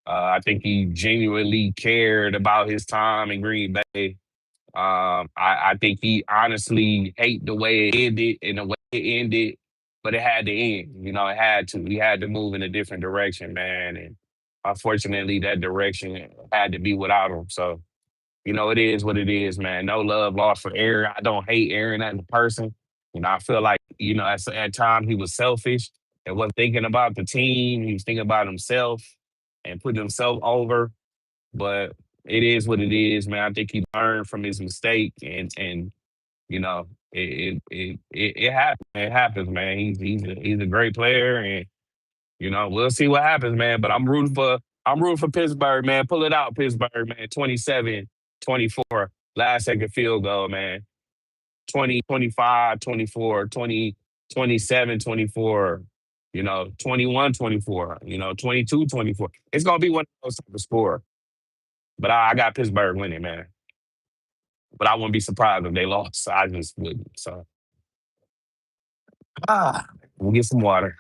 I think he genuinely cared about his time in Green Bay. I think he honestly hate the way it ended and the way it ended, but it had to end. It had to. He had to move in a different direction, man. And unfortunately, that direction had to be without him. So, it is what it is, man. No love lost for Aaron. I don't hate Aaron as a person. I feel like, at times he was selfish and wasn't thinking about the team. He was thinking about himself and putting himself over. But it is what it is, man. I think he learned from his mistake, and it happens. It happens, man. He's a great player, and we'll see what happens, man. But I'm rooting for Pittsburgh, man. Pull it out, Pittsburgh, man. 27-24, last second field goal, man. 20, 25, 24, 20, 27, 24. 21-24. 22-24. It's gonna be one of those type of score. But I got Pittsburgh winning, man. But I wouldn't be surprised if they lost. I just wouldn't. So we'll get some water.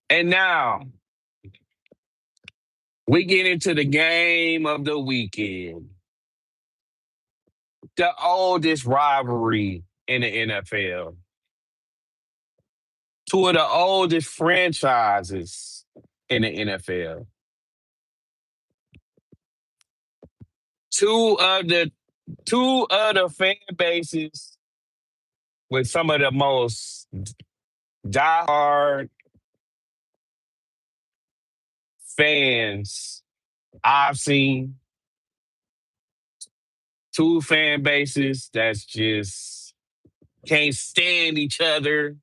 And now we get into the game of the weekend. The oldest rivalry in the NFL. Two of the oldest franchises in the NFL. Two of the two of the fan bases with some of the most diehard fans I've seen. Two fan bases that's just can't stand each other,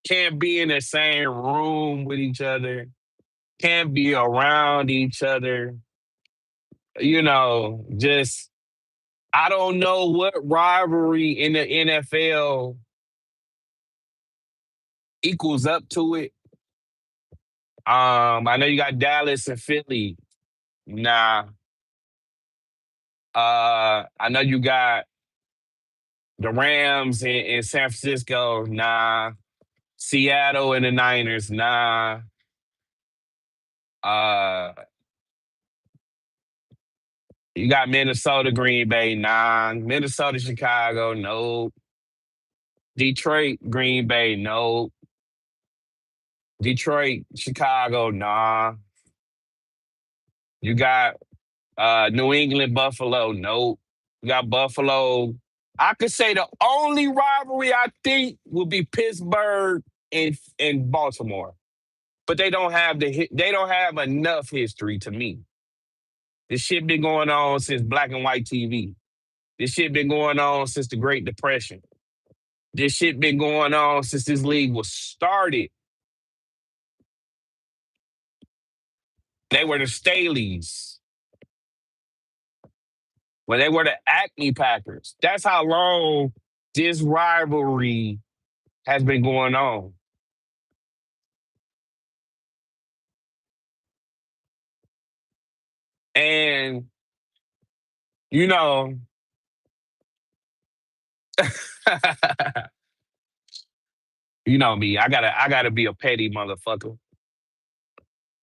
can't be in the same room with each other, can't be around each other. Just I don't know what rivalry in the NFL equals up to it. I know you got Dallas and Philly. Nah. I know you got the Rams in San Francisco. Nah. Seattle and the Niners. Nah. Uh, you got Minnesota, Green Bay. Nah. Minnesota, Chicago. No. Detroit, Green Bay. No. Detroit, Chicago. Nah. You got New England, Buffalo. Nope. You got Buffalo. I could say the only rivalry I think would be Pittsburgh and Baltimore, but they don't have enough history to me. This shit been going on since black and white TV. This shit been going on since the Great Depression. This shit been going on since this league was started. They were the Staleys when they were the Acme Packers. That's how long this rivalry has been going on. And you know, you know me. I gotta be a petty motherfucker.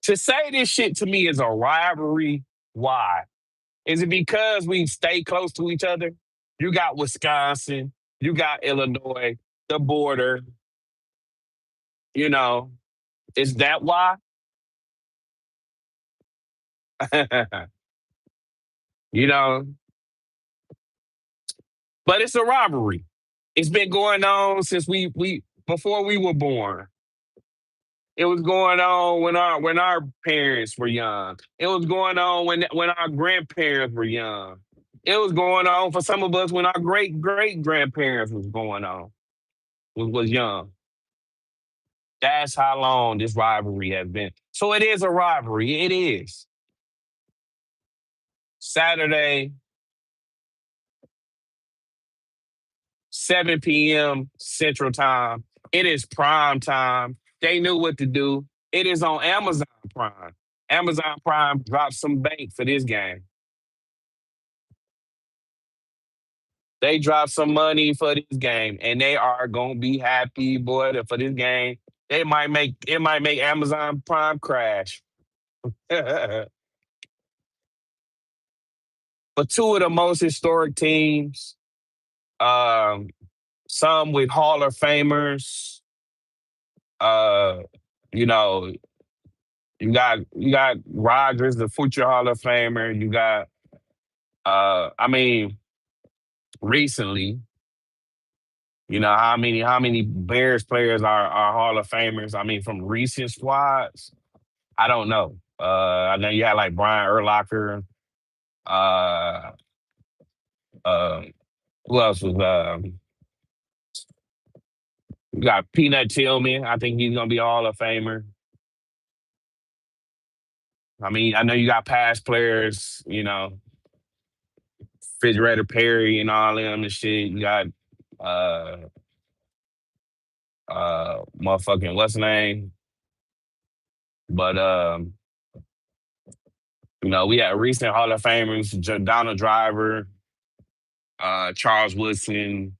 To say this shit to me is a rivalry, why? Is it because we stay close to each other? You got Wisconsin, you got Illinois, the border, you know. Is that why? you know, but it's a rivalry. It's been going on since we before we were born. It was going on when our parents were young. It was going on when our grandparents were young. It was going on for some of us when our great grandparents was young. That's how long this rivalry has been. So it is a rivalry. It is. Saturday, 7 p.m. Central Time. It is prime time. They knew what to do. It is on Amazon Prime. Amazon Prime dropped some bank for this game. They dropped some money for this game, and they are gonna be happy, boy, for this game. It might make Amazon Prime crash. But two of the most historic teams. Um, some with Hall of Famers. Uh, you know, you got Rodgers, the future Hall of Famer. You got I mean, recently, how many Bears players are Hall of Famers? I mean, from recent squads, I don't know. I know you had like Brian Urlacher. Uh, uh, who else was? You got Peanut Tillman. I think he's gonna be a Hall of Famer. I mean, I know you got past players. Refrigerator Perry and all them and shit. You got uh motherfucking what's the name? But we had recent Hall of Famers, Donald Driver, Charles Woodson,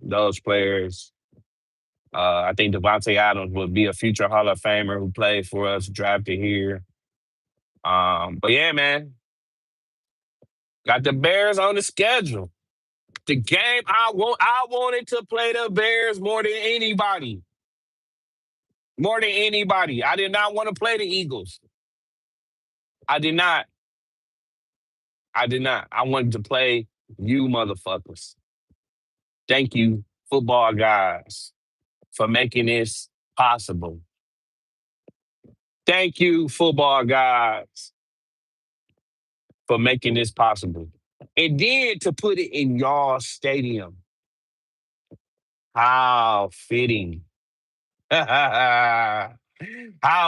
those players. I think Devontae Adams would be a future Hall of Famer who played for us, drafted here. But yeah, man, got the Bears on the schedule. The game I wanted to play the Bears more than anybody. More than anybody. I did not want to play the Eagles. I did not. I did not. I wanted to play you motherfuckers. Thank you, football guys, for making this possible. Thank you, football guys, for making this possible. And then to put it in y'all stadium. How fitting. How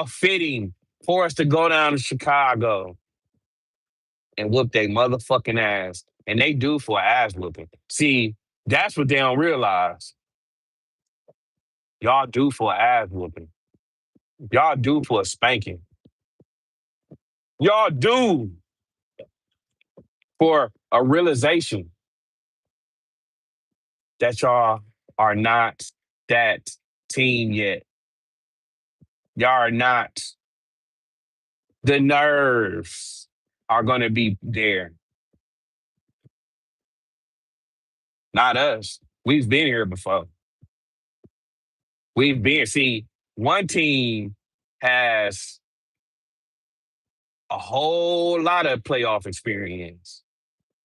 fitting for us to go down to Chicago and whoop their motherfucking ass. And they do for an ass whooping. See, that's what they don't realize. Y'all do for an ass whooping. Y'all do for a spanking. Y'all do for a realization that y'all are not that team yet. Y'all are not. The nerves are going to be there. Not us. We've been here before. See, one team has a whole lot of playoff experience.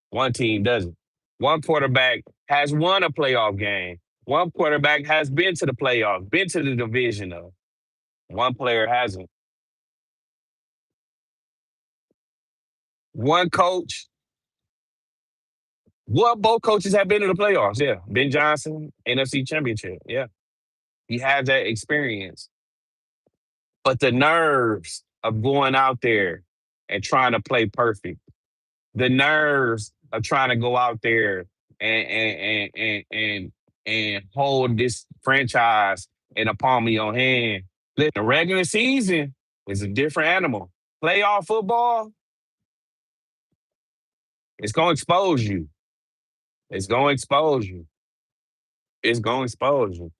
One team doesn't. One quarterback has won a playoff game. One quarterback has been to the playoffs, been to the divisional. One player hasn't. One coach, both coaches have been to the playoffs. Yeah. Ben Johnson, NFC Championship. Yeah. He has that experience. But the nerves of going out there and trying to play perfect, the nerves of trying to go out there and hold this franchise in the palm of your hand. Listen, the regular season is a different animal. Playoff football, it's gonna expose you. It's gonna expose you. It's gonna expose you.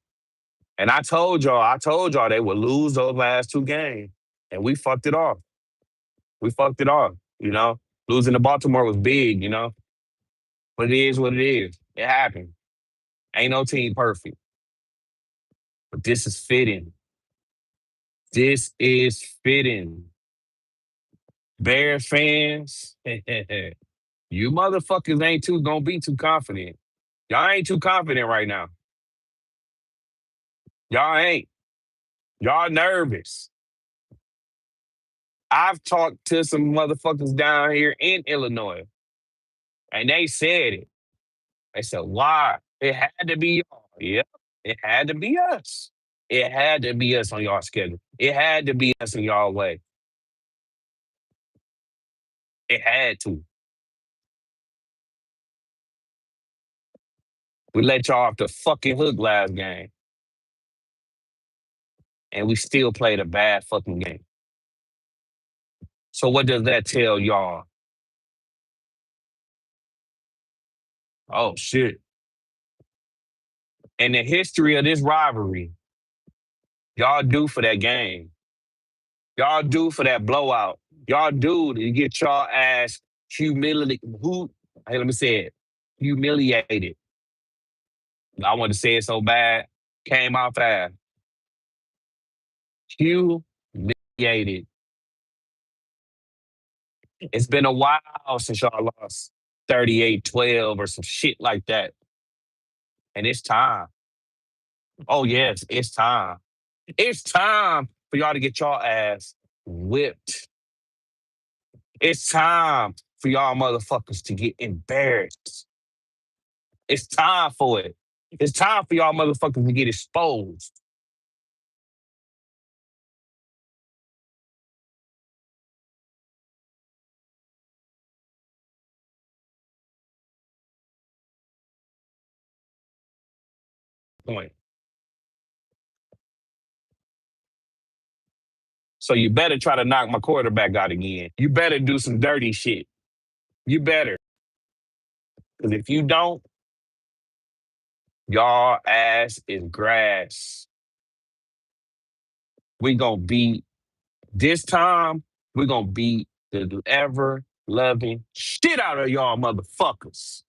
And I told y'all they would lose those last two games. And we fucked it off. We fucked it off. Losing to Baltimore was big. But it is what it is. It happened. Ain't no team perfect. But this is fitting. This is fitting. Bears fans, you motherfuckers ain't too gonna be too confident. Y'all ain't too confident right now. Y'all ain't. Y'all nervous. I've talked to some motherfuckers down here in Illinois, and they said it. They said, why? It had to be y'all. Yep. It had to be us. It had to be us on y'all schedule. It had to be us in y'all way. It had to. We let y'all off the fucking hook last game, and we still played a bad fucking game. So what does that tell y'all? Oh shit. In the history of this rivalry, y'all do for that game. Y'all do for that blowout. Y'all do to get y'all ass humiliated. Hey, let me say it. Humiliated. I wanted to say it so bad. Came out fast. Humiliated. It's been a while since y'all lost 38-12 or some shit like that. And it's time. Oh, yes, it's time. It's time for y'all to get y'all ass whipped. It's time for y'all motherfuckers to get embarrassed. It's time for it. It's time for y'all motherfuckers to get exposed. Point. So you better try to knock my quarterback out again. You better do some dirty shit. You better. Because if you don't, y'all ass is grass. We gonna beat this time. We gonna beat the ever loving shit out of y'all motherfuckers.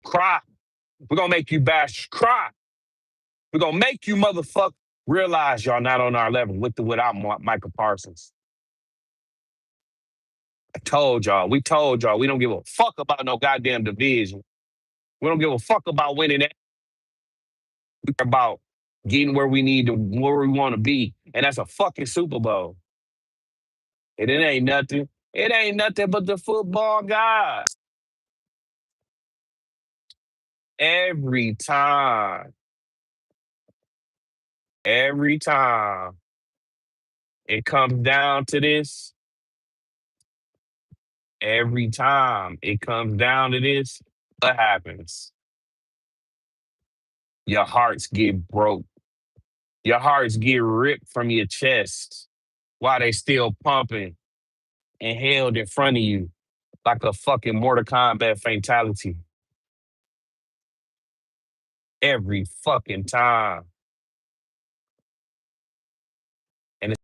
Cry. We're gonna make you bash cry. We're gonna make you motherfucker realize y'all not on our level with the without Michael Parsons. I told y'all. We told y'all we don't give a fuck about no goddamn division. We don't give a fuck about winning it. We care about getting where we need to where we want to be. And that's a fucking Super Bowl. And it ain't nothing. It ain't nothing but the football guys. Every time it comes down to this, every time it comes down to this, what happens? Your hearts get broke. Your hearts get ripped from your chest while they still pumping and held in front of you like a fucking Mortal Kombat fatality. Every fucking time. And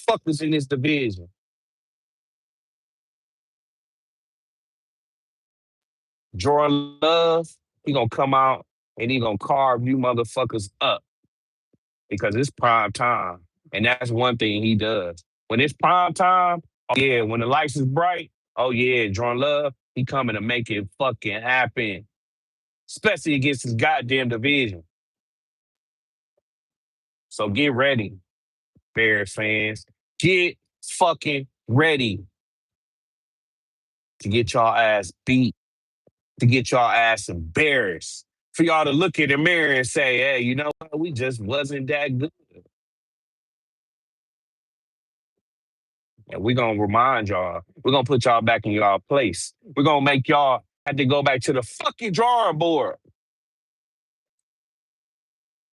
fuck is in this division? Jordan Love, he gonna come out and he gonna carve you motherfuckers up because it's prime time. And that's one thing he does. When it's prime time, oh yeah, when the lights is bright, oh yeah, Jordan Love, he coming to make it fucking happen. Especially against his goddamn division. So get ready, Bears fans. Get fucking ready to get y'all ass beat, to get y'all ass embarrassed. For y'all to look in the mirror and say, hey, you know what? We just wasn't that good. And we're gonna remind y'all, we're gonna put y'all back in y'all place. We're gonna make y'all have to go back to the fucking drawing board.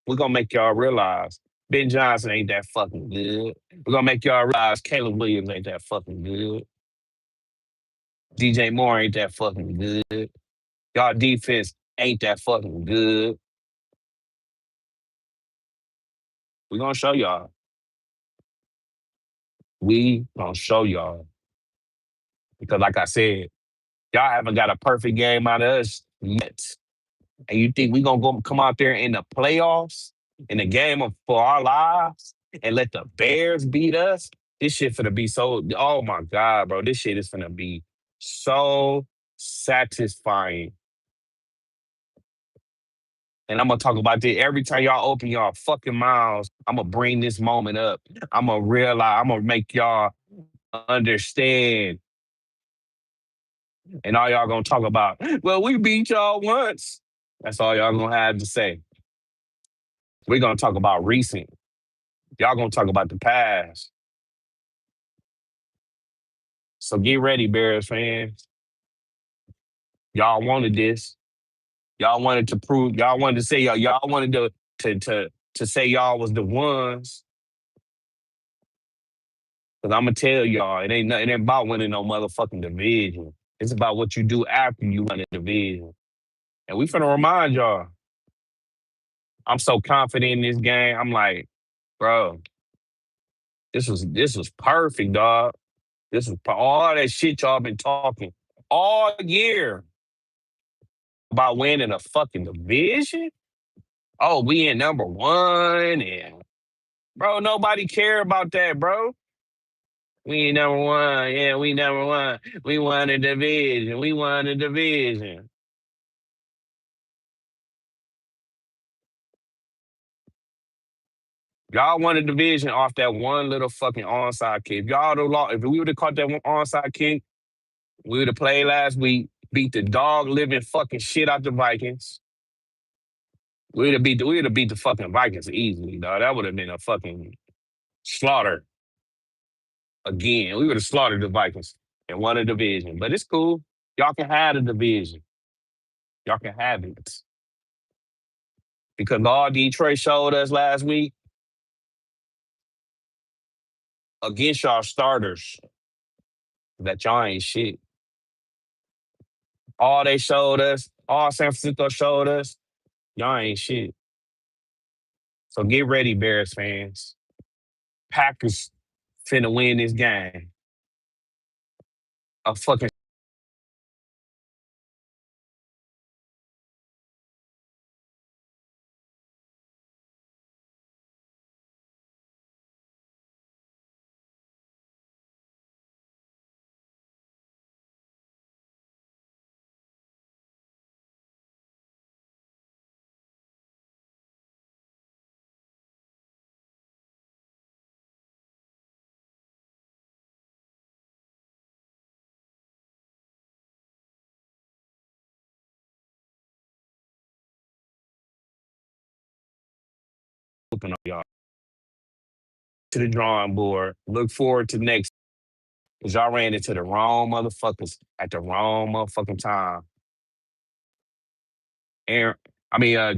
We're gonna make y'all realize Ben Johnson ain't that fucking good. We're gonna make y'all realize Caleb Williams ain't that fucking good. DJ Moore ain't that fucking good. Y'all defense ain't that fucking good. We're gonna show y'all. We gonna show y'all. Because like I said, y'all haven't got a perfect game out of us yet. And you think we gonna go come out there in the playoffs in the game of for our lives and let the Bears beat us, this shit finna be so. Oh my god, bro, this shit is finna be so satisfying. And I'm gonna talk about this every time y'all open y'all fucking mouths. I'm gonna bring this moment up. I'm gonna realize. I'm gonna make y'all understand. And all y'all gonna talk about, well, we beat y'all once. That's all y'all gonna have to say. We're gonna talk about recent. Y'all gonna talk about the past. So get ready, Bears fans. Y'all wanted this. Y'all wanted to prove. Y'all wanted to say y'all wanted to say y'all was the ones. Cause I'm gonna tell y'all, it ain't nothing. It ain't about winning no motherfucking division. It's about what you do after you win a division. And we finna remind y'all. I'm so confident in this game. I'm like, bro, this was perfect, dog. This was all that shit y'all been talking all year about winning a fucking division. Oh, we in number one, and bro, nobody care about that, bro. We ain't number one. Yeah, we number one. We won a division. We won a division. Y'all won a division off that one little fucking onside kick. If y'all the law, if we would have caught that one onside kick, we would have played last week, beat the dog living fucking shit out the Vikings. We would have beat the fucking Vikings easily, dog. That would have been a fucking slaughter again. We would have slaughtered the Vikings and won a division. But it's cool. Y'all can have the division. Y'all can have it. Because all Detroit showed us last week against y'all starters that y'all ain't shit. All they showed us, all San Francisco showed us, y'all ain't shit. So get ready, Bears fans. Packers finna win this game. A fucking whooping on y'all. To the drawing board. Look forward to next. Because y'all ran into the wrong motherfuckers at the wrong motherfucking time. Aaron,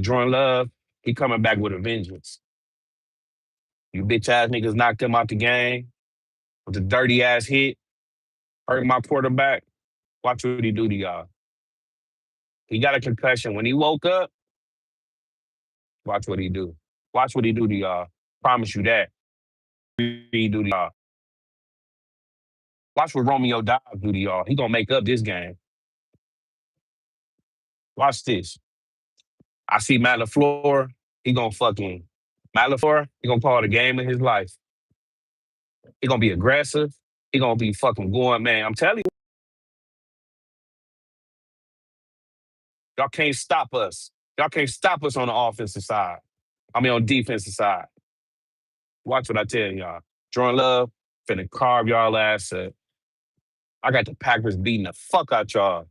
Jordan Love, he coming back with a vengeance. You bitch ass niggas knocked him out the game with a dirty ass hit, hurt my quarterback. Watch what he do to y'all. He got a concussion. When he woke up, watch what he do. Watch what he do to y'all. Promise you that. He do to y'all. Watch what Romeo Dobbs do to y'all. He gonna make up this game. Watch this. I see Matt LaFleur. He gonna fucking Matt LaFleur. He gonna call the game of his life. He gonna be aggressive. He gonna be fucking going, man. I'm telling you, y'all can't stop us. Y'all can't stop us on the offensive side. On defensive side. Watch what I tell y'all. Jordan Love finna carve y'all ass up. I got the Packers beating the fuck out y'all.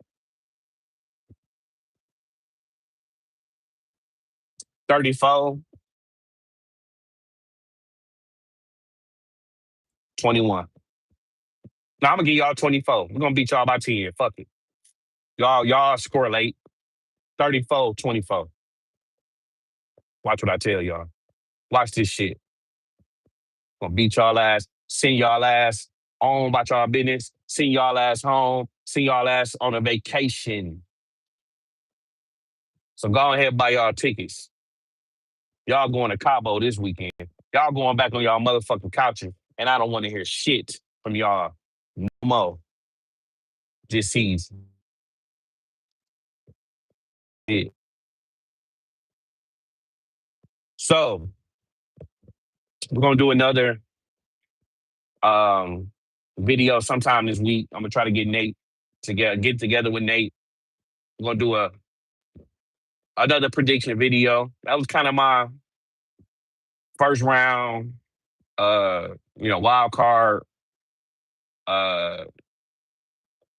34, 21. Now I'm gonna give y'all 24. We're gonna beat y'all by 10. Fuck it. Y'all score late. 34, 24. Watch what I tell y'all. Watch this shit. Gonna beat y'all ass, send y'all ass on about y'all business, send y'all ass home, send y'all ass on a vacation. So go ahead and buy y'all tickets. Y'all going to Cabo this weekend. Y'all going back on y'all motherfucking couches, and I don't want to hear shit from y'all no more this season. Yeah. So We're gonna do another um video sometime this week. I'm gonna try to get Nate to get together with Nate. We're gonna do another prediction video. That was kind of my first round, wild card, uh,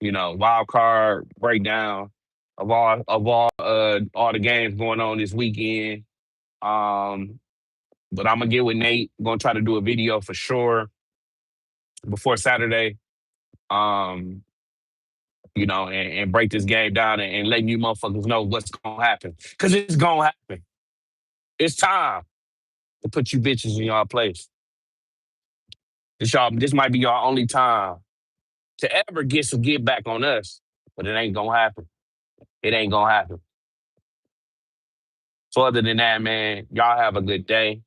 wild card breakdown of all the games going on this weekend. Um, but I'm gonna get with Nate. I'm gonna try to do a video for sure before Saturday. Um, and break this game down and letting you motherfuckers know what's gonna happen. Cause it's gonna happen. It's time to put you bitches in your place. This might be your only time to ever get some get back on us, but it ain't gonna happen. It ain't gonna happen. So other than that, man, y'all have a good day.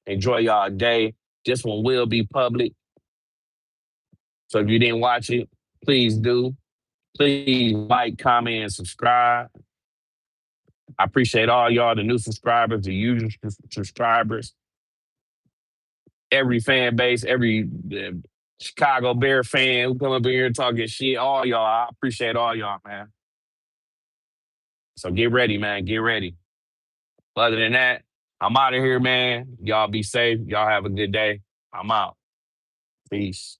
Enjoy y'all day. This one will be public. So if you didn't watch it, please do. Please like, comment, and subscribe. I appreciate all y'all, the new subscribers, the usual subscribers, every fan base, every Chicago Bear fan who come up in here talking shit. All y'all, I appreciate all y'all, man. So get ready, man. Get ready. Other than that, I'm out of here, man. Y'all be safe. Y'all have a good day. I'm out. Peace.